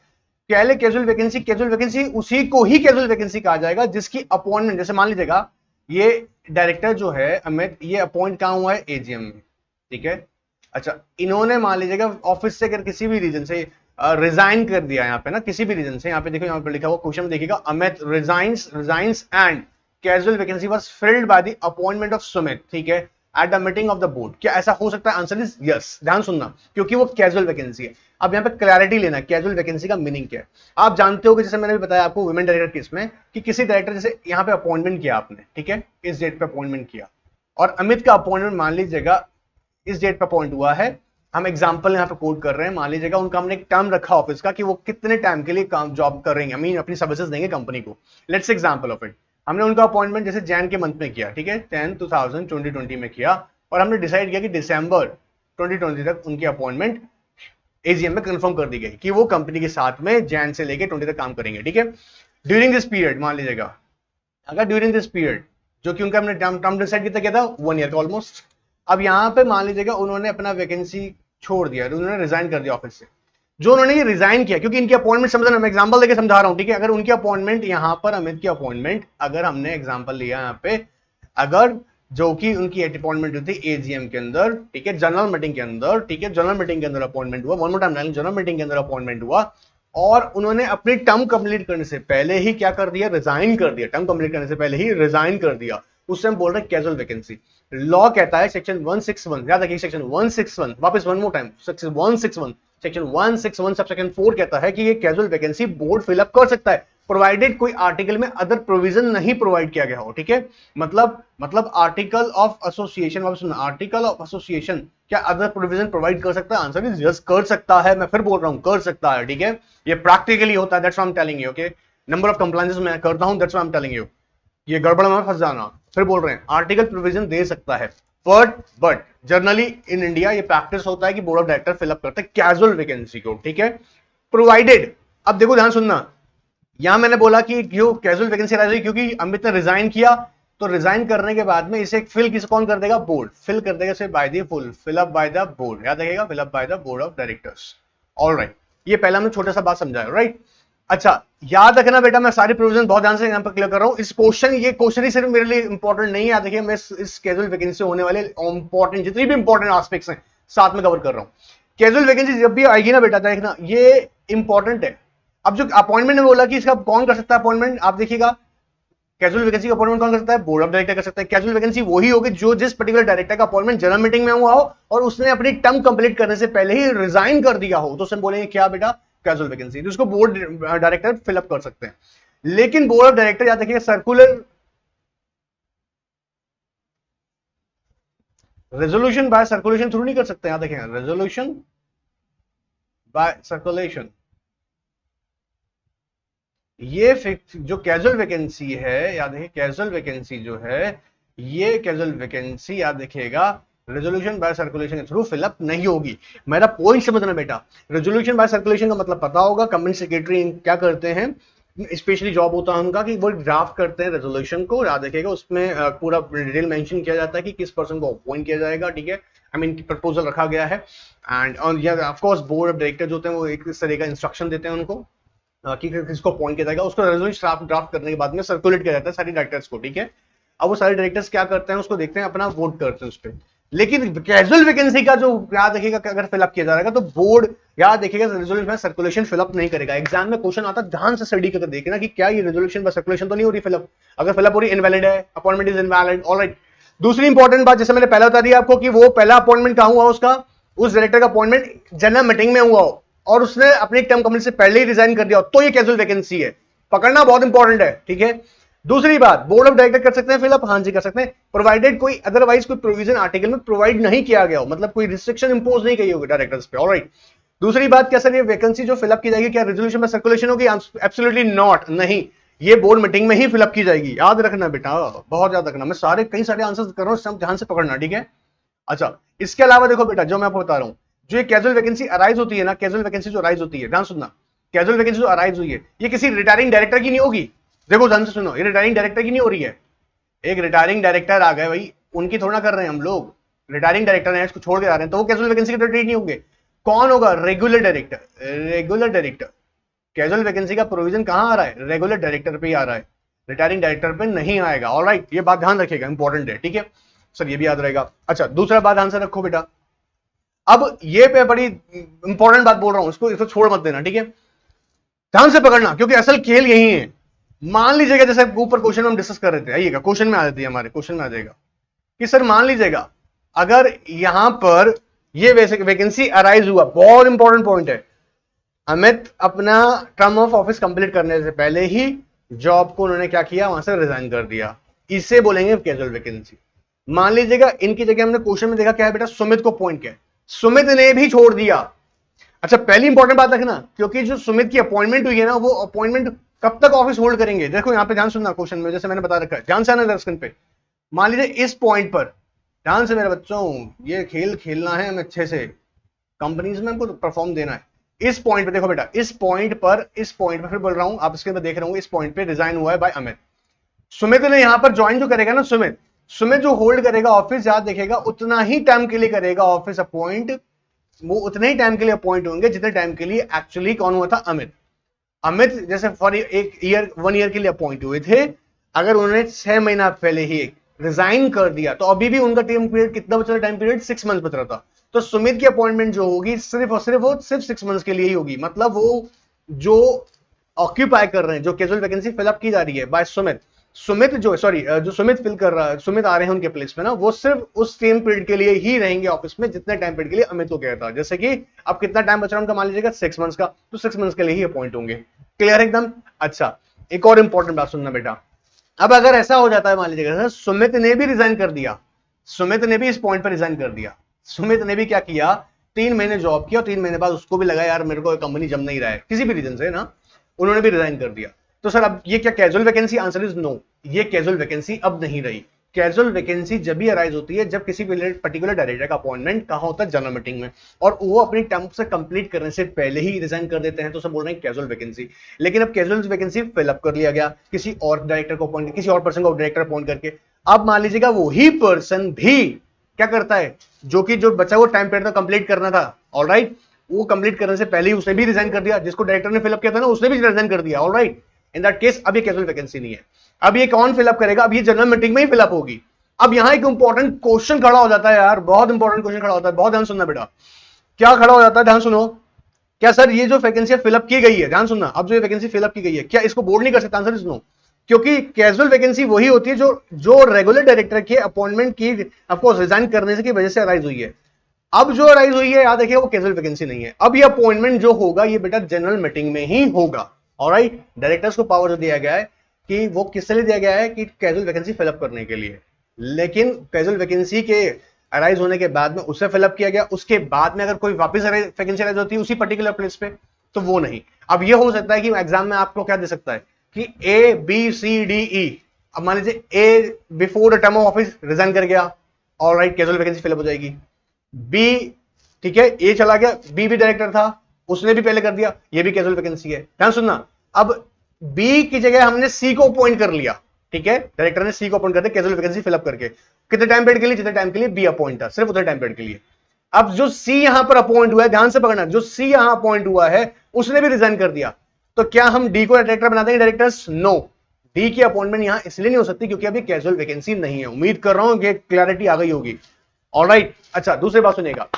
पहले कैजुअल वैकेंसी उसी को ही कैजुअल वैकेंसी कहा जाएगा जिसकी अपॉइंटमेंट, जैसे मान लीजिएगा ये डायरेक्टर जो है अमित, ये अपॉइंट कहां हुआ है एजीएम में, ठीक है। अच्छा, इन्होंने मान लीजिएगा ऑफिस से अगर किसी भी रीजन से रिजाइन कर दिया, यहाँ पे ना किसी भी रीजन से, यहाँ पे देखो यहाँ पे लिखा हुआ क्वेश्चन में देखिएगा Amit resigns and casual vacancy was filled by the appointment of Sumit, ठीक है, at the meeting of the board. क्या ऐसा हो सकता है? Answer is yes. ध्यान सुनना, क्योंकि वो कैजुअल वैकेंसी है। अब यहाँ पे क्लैरिटी लेना, कैजुअल वैकेंसी का मीनिंग क्या है। आप जानते हो कि जैसे मैंने भी बताया आपको वुमेन डायरेक्टर केस में कि किसी डायरेक्टर जैसे यहाँ पे अपॉइंटमेंट किया आपने, ठीक है, इस डेट पे अपॉइंटमेंट किया, और अमित का अपॉइंटमेंट मान लीजिएगा इस डेट पे अपॉइंट हुआ है। हम एग्जांपल यहाँ पे कोड कर रहे हैं, मान लीजिएगा उनका हमने एक टर्म रखा ऑफिस का कि वो कितने टाइम के लिए काम जॉब कर रहे हैं, आई मीन अपनी सर्विसेज देंगे कंपनी को। लेट्स एग्जांपल ऑफ इट, हमने उनका अपॉइंटमेंट जैसे जैन के मंथ में किया, ठीक है, 10/2020 में किया, और हमने डिसाइड किया कि दिसंबर 2020 तक उनकी अपॉइंटमेंट एजीएम में कंफर्म कर दी गई कि वो कंपनी के साथ में जैन से लेके 20 तक काम करेंगे, ठीक है। ड्यूरिंग दिस पीरियड मान लीजिएगा, अगर ड्यूरिंग दिस पीरियड जो कि उनका हमने टर्म डिसाइड किया था 1 ईयर का ऑलमोस्ट, अब यहाँ पे मान लीजिएगा उन्होंने अपना वैकेंसी छोड़ दिया, उन्होंने रिजाइन कर दिया ऑफिस से। जो उन्होंने ये रिजाइन किया, क्योंकि इनकी अपॉइंटमेंट समझना, मैं एग्जांपल देके समझा रहा हूं, ठीक है। अगर उनकी अपॉइंटमेंट यहाँ पर अमित की अपॉइंटमेंट, अगर हमने एग्जांपल लिया यहाँ पे, अगर जो कि उनकी अपॉइंटमेंट हुई थी एजीएम के अंदर, ठीक है, जनरल मीटिंग के अंदर, ठीक है, जनरल मीटिंग के अंदर अपॉइंटमेंट हुआ, one more time, general meeting के अंदर अपॉइंटमेंट हुआ, और उन्होंने अपनी टर्म कंप्लीट करने से पहले ही क्या कर दिया, रिजाइन कर दिया, टर्म कंप्लीट करने से पहले ही रिजाइन कर दिया, उससे हम बोल रहे हैं कैजुअल वैकेंसी। लॉ कहता है सेक्शन 161, याद रखिए सेक्शन 161, वापस one more time, section 161 sub section 4 कहता है कि ये कैजुअल वैकेंसी बोर्ड फिलअप कर सकता है, प्रोवाइडेड कोई आर्टिकल में अदर प्रोविजन नहीं प्रोवाइड किया गया हो, ठीक है। मतलब आर्टिकल ऑफ एसोसिएशन, वापस सुनना, आर्टिकल ऑफ एसोसिएशन क्या अदर प्रोविजन प्रोवाइड कर सकता है? आंसर इज यस, कर सकता है। मैं फिर बोल रहा हूं, कर सकता है, ठीक है। ये प्रैक्टिकली होता है, that's why I am telling you, okay. Number of compliances मैं करता हूं, that's why I am telling you. ये गड़बड़ में फंस जाना, फिर बोल रहे हैं आर्टिकल प्रोविजन दे सकता है, बट जनरली इन इंडिया ये प्रैक्टिस होता है कि बोर्ड ऑफ डायरेक्टर फिलअप करते हैं कैजुअल वैकेंसी को, ठीक है, प्रोवाइडेड। अब देखो ध्यान सुनना, यहां मैंने बोला कि क्यों कैजुअल वैकेंसी आ रही, क्योंकि अमित ने रिजाइन किया, तो रिजाइन करने के बाद में इसे फिल किस कौन कर देगा? बोर्ड फिल कर देगा, इसे by the full fill up bye the board, याद रखिएगा, fill up bye the board of directors. Alright, ये पहला हमने छोटा सा बात समझाया, राइट। अच्छा, याद रखना बेटा, मैं सारे प्रोविजन बहुत ध्यान से यहां पर क्लियर कर रहा हूं। इस क्वेश्चन, ये क्वेश्चन ही सिर्फ मेरे लिए इंपॉर्टेंट नहीं है, याद रखिए, मैं इस कैजुअल वैकेंसी से होने वाले इंपॉर्टेंट जितनी भी इंपॉर्टेंट एस्पेक्ट्स हैं साथ में कवर कर रहा हूं। कैजुअल वैकेंसी जब भी आएगी ना बेटा, देखना ये इंपॉर्टेंट है। अब जो अपॉइंटमेंट में बोला कि इसका कौन कर सकता है अपॉइंटमेंट, आप देखिएगा कैजुअल वैकेंसी का अपॉइंटमेंट कौन कर सकता है? बोर्ड ऑफ डायरेक्टर कर सकता है। कैजुअल वैकेंसी वही होगी जो जिस पर्टिकुलर डायरेक्टर का अपॉइंटमेंट जनरल मीटिंग में हुआ हो और उसने अपनी टर्म कंप्लीट करने से पहले ही रिजाइन कर दिया हो, तो उसमें बोलेंगे क्या बेटा? Casual vacancy. तो उसको बोर्ड डायरेक्टर फिलअप कर सकते हैं। लेकिन बोर्ड ऑफ डायरेक्टर याद रखिए circular resolution by circulation through नहीं कर सकते, याद रखें, रेजोल्यूशन बाय सर्कुलेशन। ये फिक्स जो कैजुअल वैकेंसी है, याद रखिए, कैजुअल वैकेंसी जो है, ये कैजुअल वैकेंसी याद रखिएगा रेजोल्यूशन बाय सर्कुलेशन के थ्रू फिलअप नहीं होगी। मेरा पॉइंट समझना बेटा, रेजोल्यूशन बाय सर्कुलेशन का मतलब पता होगा, कंपनी सेक्रेटरी क्या करते हैं, स्पेशली जॉब होता है उनका कि वो ड्राफ्ट करते हैं रेजोल्यूशन को, याद रखिएगा, उसमें पूरा डिटेल मेंशन किया जाता है कि किस पर्सन को अपॉइंट किया जाएगा, ठीक है, आई मीन प्रपोजल रखा गया है। End of course board of director जो होते हैं वो एक इस तरह का इंस्ट्रक्शन देते हैं उनको कि किसको अपॉइंट किया जाएगा। उसको रेजोल्यूशन ड्राफ्ट करने के बाद में सर्कुलेट किया जाता है सारे डायरेक्टर्स को, ठीक है। अब वो सारे डायरेक्टर्स क्या करते हैं, उसको देखते हैं, अपना वोट करते हैं उस पर। लेकिन कैजुअल वैकेंसी का जो याद देखिएगा, अगर फिलअप किया जाएगा तो बोर्ड याद देखिएगा रेजोल्यूशन सर्कुलेशन फिलअप नहीं करेगा। एग्जाम में क्वेश्चन आता है, ध्यान से स्टडी करके देखना कि क्या ये रेजोल्यूशन बाय सर्कुलेशन तो नहीं हो रही फिलअप। अगर फिलअप हो रही, इनवैलिड है, अपॉइंटमेंट इज इनवैलिड। ऑलराइट, दूसरी इंपॉर्टेंट बात, जैसे मैंने पहले बता दिया आपको कि वो पहला अपॉइंटमेंट कहां हुआ, उसका उस डायरेक्टर का अपॉइंटमेंट जनरल मीटिंग में हुआ हो और उसने अपनी टर्म कंप्लीट से पहले ही रिजाइन कर दिया हो, तो ये कैजुअल वैकेंसी है। पकड़ना बहुत इंपॉर्टेंट है, ठीक है। दूसरी बात, बोर्ड ऑफ डायरेक्टर कर सकते हैं फिलअप, हाँ जी कर सकते हैं, प्रोवाइडेड कोई अदरवाइज कोई प्रोविजन आर्टिकल में प्रोवाइड नहीं किया गया हो, मतलब कोई रिस्ट्रिक्शन इंपोज नहीं की होगी डायरेक्टर्स पे। ऑलराइट, दूसरी बात, क्या सर ये वैकेंसी जो फिलअप की जाएगी क्या रेजोल्यूशन में सर्कुलेशन होगी? एब्सोल्युटली नॉट, नहीं, ये बोर्ड मीटिंग में ही फिलअप की जाएगी, याद रखना बेटा, बहुत याद रखना, मैं सारे कई सारे आंसर्स कर रहा हूं, सब ध्यान से पकड़ना, ठीक है। अच्छा, इसके अलावा देखो बेटा, जो मैं आपको बता रहा हूं, जो ये कैजुअल वैकेंसी अराइज होती है ना, कैजुअल वैकेंसी जो अराइज होती है, ध्यान सुनना, कैजुअल वैकेंसी जो अराइज हुई है, ये किसी रिटायरिंग डायरेक्टर की नहीं होगी। देखो ध्यान से सुनो, ये रिटायरिंग डायरेक्टर की नहीं हो रही है। एक रिटायरिंग डायरेक्टर आ गए भाई, उनकी थोड़ा कर रहे हैं हम लोग, रिटायरिंग डायरेक्टर है, इसको छोड़ के आ रहे हैं, तो वो कैजुअल वैकेंसी के ट्रीट नहीं होंगे। कौन होगा? Regular director. Regular director, casual vacancy का प्रोविजन कहां आ रहा है? रेगुलर डायरेक्टर पे ही आ रहा है, रिटायरिंग डायरेक्टर पे नहीं आएगा। ऑलराइट, ये बात ध्यान रखिएगा, इंपॉर्टेंट है, ठीक है सर, ये भी याद रहेगा। अच्छा, दूसरा बात ध्यान से रखो बेटा, अब ये पे बड़ी इंपॉर्टेंट बात बोल रहा हूं, इसको छोड़ मत देना, ठीक है, ध्यान से पकड़ना, क्योंकि असल खेल यही है। मान लीजिएगा, जैसे ऊपर क्वेश्चन में हम डिस्कस कर रहे थे, आइएगा क्वेश्चन में आ जाती है, हमारे क्वेश्चन में आ जाएगा कि सर मान लीजिएगा अगर यहां पर ये वैकेंसी अराइज हुआ, बहुत इंपॉर्टेंट पॉइंट है, अमित अपना टर्म ऑफ ऑफिस कंप्लीट करने से पहले ही जॉब को उन्होंने क्या किया, वहां से रिजाइन कर दिया, इसे बोलेंगे कैजुअल वैकेंसी। मान लीजिएगा इनकी जगह हमने क्वेश्चन में देखा क्या है बेटा, सुमित को पॉइंट किया, सुमित ने भी छोड़ दिया। अच्छा, पहली इंपॉर्टेंट बात रखना, क्योंकि जो सुमित की अपॉइंटमेंट हुई है ना, वो अपॉइंटमेंट कब तक ऑफिस होल्ड करेंगे? देखो यहां पे ध्यान सुनना, क्वेश्चन में जैसे मैंने बता रखा है, ध्यान से आना दर्शकन पे। मान लीजिए इस पॉइंट पर, ध्यान से मेरे बच्चों, ये खेल खेलना है हमें अच्छे से, कंपनीज में हमको परफॉर्म देना है। इस पॉइंट पे देखो बेटा, इस पॉइंट पर फिर बोल रहा हूं, आप इसके अंदर देख रहे हो, इस पॉइंट पे रिजाइन हुआ है बाय अमित। सुमित ने यहां पर ज्वाइन जो करेगा ना, सुमित जो होल्ड करेगा ऑफिस, याद देखेगा, उतना ही टाइम के लिए करेगा ऑफिस अपॉइंट, वो उतने ही टाइम के लिए अपॉइंट होंगे जितने टाइम के लिए एक्चुअली कौन हुआ था, अमित। अमित जैसे फॉर एक ईयर, 1 ईयर के लिए अपॉइंट हुए थे, अगर उन्होंने 6 महीना पहले ही रिजाइन कर दिया तो अभी भी उनका टाइम पीरियड कितना बच रहा, टाइम पीरियड 6 मंथ बच रहा था। तो सुमित की अपॉइंटमेंट जो होगी सिर्फ और सिर्फ वो सिर्फ 6 मंथ्स के लिए ही होगी, मतलब वो जो ऑक्यूपाई कर रहे हैं, जो कैजुअल वैकेंसी फिलअप की जा रही है बाय सुमित, सुमित जो सॉरी जो सुमित फिल कर रहा है, सुमित आ रहे हैं उनके प्लेस में ना, वो सिर्फ उस सेम पीरियड के लिए ही रहेंगे ऑफिस में जितने टाइम पीरियड के लिए अमित को कहता था। जैसे कि अब कितना टाइम बच रहा है उनका, मान लीजिएगा 6 मंथ्स का, तो 6 मंथ्स के लिए ही अपॉइंट होंगे। क्लियर एकदम? अच्छा, एक और इंपॉर्टेंट बात सुनना बेटा, अब अगर ऐसा हो जाता है, मान लीजिएगा सुमित ने भी रिजाइन कर दिया, सुमित ने भी इस पॉइंट पर रिजाइन कर दिया, सुमित ने भी क्या किया, 3 महीने जॉब किया और 3 महीने बाद उसको भी लगा यार मेरे को कंपनी जम नहीं रहा है किसी भी रीजन से ना, उन्होंने भी रिजाइन कर दिया। तो सर अब ये क्या casual vacancy? Answer is no, ये कैजुअल वैकेंसी अब नहीं रही। कैजुअल वैकेंसी जब भी अराइज होती है जब किसी पर्टिकुलर डायरेक्टर का अपॉइंटमेंट कहां होता है, जनरल मीटिंग में, और वो अपनी टर्म से कंप्लीट करने से पहले ही रिजाइन कर देते हैं, तो सब बोल रहे हैं कैजुअल वैकेंसी। लेकिन अब कैजुअल वैकेंसी फिलअप कर लिया गया किसी और डायरेक्टर को अपॉइंट, किसी और पर्सन को डायरेक्टर अपॉइंट करके। अब मान लीजिएगा वही पर्सन भी क्या करता है, जो कि जो बचा वो टाइम पीरियड कंप्लीट करना था, ऑलराइट, वो कंप्लीट करने से पहले ही उसने भी रिजाइन कर दिया, जिसको डायरेक्टर ने फिलअप किया था ना उसने भी रिजाइन कर दिया, ऑलराइट। इन दैट केस अब ये कैजुअल वैकेंसी नहीं है। अब ये कौन फिलअप करेगा? अब ये जनरल मीटिंग में ही फिलअप होगी। अब यहां एक इंपॉर्टेंट क्वेश्चन खड़ा हो जाता है यार, बहुत इंपॉर्टेंट क्वेश्चन खड़ा होता है, बहुत ध्यान सुनना बेटा। क्या खड़ा हो जाता है, ध्यान सुनो, क्या सर ये जो वैकेंसी फिलअप की गई है, ध्यान सुनना, अब जो ये वैकेंसी फिलअप की गई है क्या इसको बोर्ड नहीं कर सकता? आंसर इज नो, क्योंकि कैजुअल वैकेंसी वही होती है जो रेगुलर डायरेक्टर के अपॉइंटमेंट की ऑफकोर्स रिजाइन करने से की वजह से अराइज हुई है। अब जो अराइज हुई है, याद रखिए, वो कैजुअल वैकेंसी नहीं है। अब ये अपॉइंटमेंट जो होगा ये बेटा जनरल मीटिंग में ही होगा, ऑलराइट। डायरेक्टर्स को पावर जो दिया गया है कि वो किसके लिए दिया गया है, कि कैजुअल वैकेंसी फिलअप करने के लिए। लेकिन कैजुअल वैकेंसी के अराइज होने के बाद में उसे फिलअप किया गया, उसके बाद में अगर कोई वापस वैकेंसी अराइज होती है उसी पर्टिकुलर प्लेस पे, तो वो नहीं। अब ये हो सकता है कि एग्जाम में आपको क्या दे सकता है कि ए बी सी डी ई, अब मान लीजिए A before the term of office resign कर गया, ऑलराइट, कैजुअल वैकेंसी फिलअप हो जाएगी। बी, ठीक है, ए चला गया, बी भी डायरेक्टर था, उसने भी पहले कर दिया, ये भी कैजुअल वैकेंसी है। ध्यान सुनना, अब बी की जगह हमने सी को अपॉइंट कर लिया, ठीक है, डायरेक्टर ने सी को अपॉइंट कर दिया कैजुअल वैकेंसी फिलअप करके, कितने टाइम पीरियड के लिए? जितने टाइम के लिए बी अपॉइंट था, सिर्फ उतने टाइम पीरियड के लिए। अब जो सी यहां पर अपॉइंट हुआ है, ध्यान से पकड़ना, जो सी यहां अपॉइंट हुआ है उसने भी रिजाइन कर दिया, तो क्या हम डी को डायरेक्टर बना देंगे? डायरेक्टर्स नो, डी की अपॉइंटमेंट यहां इसलिए नहीं हो सकती क्योंकि अभी कैजुअल वैकेंसी नहीं है। उम्मीद कर रहा हूं कि क्लैरिटी आ गई होगी, ऑलराइट। अच्छा, दूसरी बात सुनिएगा,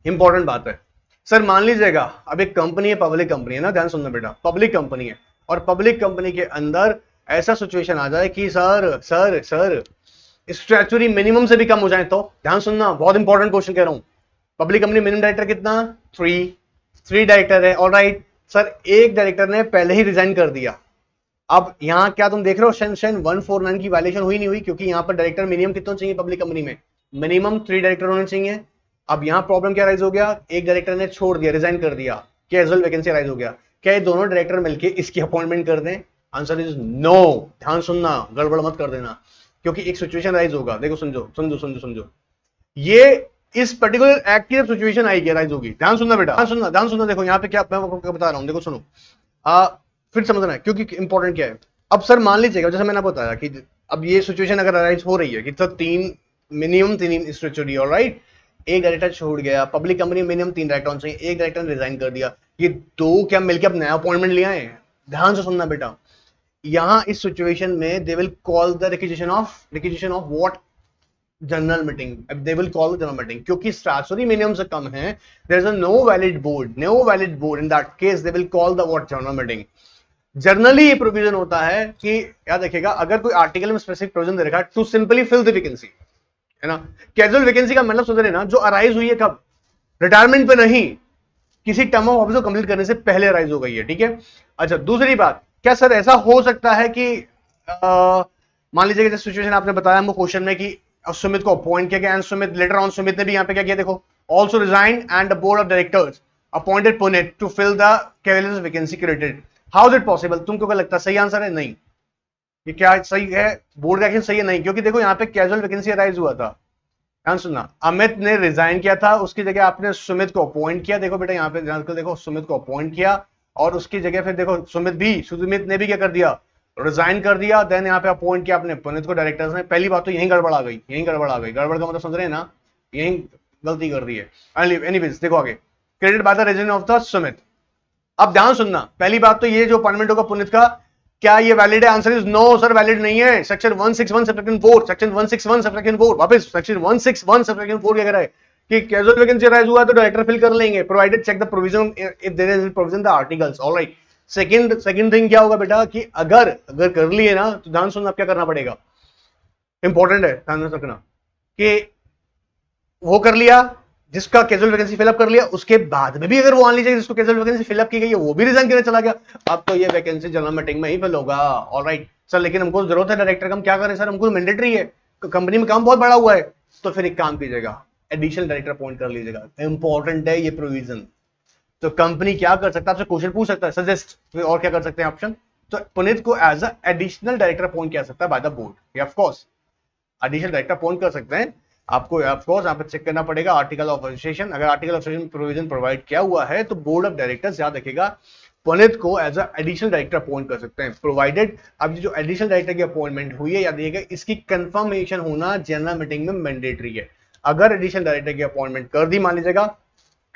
इंपॉर्टेंट बात है सर, मान लीजिएगा अब एक कंपनी है, पब्लिक कंपनी है ना, ध्यान सुनना बेटा, पब्लिक कंपनी है, और पब्लिक कंपनी के अंदर ऐसा सिचुएशन आ जाए कि sir sir sir statutory minimum से भी कम हो जाए, तो ध्यान सुनना, बहुत इंपॉर्टेंट क्वेश्चन कह रहा हूं। पब्लिक कंपनी मिनिमम डायरेक्टर कितना? 3 डायरेक्टर है, ऑलराइट। सर एक डायरेक्टर ने पहले ही रिजाइन कर दिया, अब यहाँ क्या तुम देख रहे हो, सेक्शन 149 की वायलेशन हुई नहीं हुई, क्योंकि यहाँ पर डायरेक्टर मिनिमम कितना चाहिए पब्लिक कंपनी में, मिनिमम 3 डायरेक्टर होने चाहिए। अब यहाँ प्रॉब्लम क्या राइज हो गया, एक डायरेक्टर ने छोड़ दिया, रिजाइन कर दिया, कैजुअल वैकेंसी राइज हो गया, क्या ये दोनों डायरेक्टर मिलके इसकी अपॉइंटमेंट कर दें? Answer is no. ध्यान सुनना, गड़बड़ मत कर देना, क्योंकि एक सिचुएशन राइज होगा, देखो समझो समझो समझो समझो, ये इस पर्टिकुलर एक्ट की सिचुएशन आएगी, राइज होगी, ध्यान सुनना बेटा, ध्यान सुनना, देखो यहाँ पे क्या मैं आपको बता रहा हूँ, देखो सुनो, फिर समझना है क्योंकि इंपॉर्टेंट क्या है। अब सर मान लीजिएगा, जैसे मैंने बताया कि अब ये सिचुएशन अगर अराइज हो रही है कि तो मिनिमम तीन स्ट्रक्चर, ऑलराइट, एक डायरेक्टर छोड़ गया, पब्लिक कंपनी मिनिमम 3 डायरेक्टर होने चाहिए, एक डायरेक्टर ने रिजाइन कर दिया, ये दो क्या मिलकर अब नया अपॉइंटमेंट लिया है? ध्यान से सुनना बेटा, यहां इस सिचुएशन में they will call the requisition of what, general meeting, they will call general meeting, क्योंकि स्टैट्यूटरी मिनिमम से कम है, there is a no valid board, in that case they will call the what, general meeting. Generally ये provision होता है कि याद रखिएगा, अगर कोई आर्टिकल में स्पेसिफिक प्रोविजन दे रखा है to simply fill the vacancy, है ना। कैजुअल वैकेंसी का मतलब समझ रहे ना, जो अराइज हुई है कब, रिटायरमेंट पे नहीं, किसी टर्म ऑफ ऑफिस को कंप्लीट करने से पहले अराइज हो गई है, ठीक है। अच्छा, दूसरी बात, क्या सर ऐसा हो सकता है कि मान लीजिए कि सिचुएशन आपने बताया हमको क्वेश्चन में कि सुमित को अपॉइंट किया गया, and Sumit later on, Sumit ने भी यहाँ पे क्या किया, देखो, also resign and the board of directors appointed Punit to fill the कैवेलियस vacancy created, how is it possible? तुमको क्या लगता है सही आंसर है? नहीं। ये क्या सही है, बोर्ड का एक्शन सही है? नहीं, क्योंकि देखो यहाँ पे कैजुअल वैकेंसी अराइज हुआ था, ध्यान सुनना, अमित ने रिजाइन किया था, उसकी जगह आपने सुमित को अपॉइंट किया, देखो बेटा यहाँ पे ध्यान कर, देखो सुमित को अपॉइंट किया, और उसकी जगह फिर देखो सुमित ने भी क्या कर दिया, रिजाइन कर दिया, देन यहाँ पे अपॉइंट किया आपने पुनित को डायरेक्टर्स ने। पहली बात तो यही गड़बड़ आ गई, गड़बड़ का मतलब समझ रहे हैं ना, यही गलती कर दी है। एनीवेज देखो आगे, credit by the resident of the Sumit. अब ध्यान सुनना, पहली बात तो ये जो अपॉइंटमेंट होगा पुनित का, क्या ये वैलिड है? Answer is no sir, valid नहीं है। सेक्शन 161 सबसेक्शन 4, सेक्शन 161 सबसेक्शन 4, वापस सेक्शन 161 सबसेक्शन 4 क्या कह रहा है कि कैजुअल वैकेंसी राइज हुआ तो डायरेक्टर फिल कर लेंगे, provided check the provision if there is provision the articles, alright. Second thing क्या होगा बेटा कि अगर कर लिए ना, तो ध्यान सुनना क्या करना पड़ेगा, इंपॉर्टेंट है, ध्यान रखना कि वो कर लिया, जिसका कैजुअल वैकेंसी फिलअप कर लिया, उसके बाद में भी अगर वो मान लीजिए जिसको कैजुअल वैकेंसी फिलअप की गई है वो भी रिजाइन करने चला गया, अब तो ये वैकेंसी जनरल मीटिंग में ही फिल होगा, ऑलराइट सर। लेकिन हमको जरूरत है डायरेक्टर का, हम क्या करें सर, हमको मैंडेटरी है, कंपनी में काम बहुत बड़ा हुआ है, तो फिर एक काम कीजिएगा, एडिशनल डायरेक्टर अपॉइंट कर लीजिएगा, इंपॉर्टेंट है ये प्रोविजन। तो कंपनी क्या कर सकता है, आपसे क्वेश्चन पूछ सकता है, सजेस्ट, और क्या कर सकते हैं ऑप्शन, तो पुनीत को as a additional director appoint किया सकता है by the board, of course additional director appoint कर सकते हैं। आपको ऑफ कोर्स यहाँ पे चेक करना पड़ेगा आर्टिकल ऑफ एसोसिएशन, अगर article of association provision provide किया हुआ है तो बोर्ड ऑफ डायरेक्टर्स याद रखेगा पुनीत को as a additional director appoint कर सकते हैं, प्रोवाइडेड अब जो एडिशनल डायरेक्टर की अपॉइंटमेंट हुई है याद रखिएगा इसकी कंफर्मेशन होना जनरल मीटिंग में मैंडेटरी है। अगर एडिशनल डायरेक्टर की अपॉइंटमेंट कर दी मान लीजिएगा,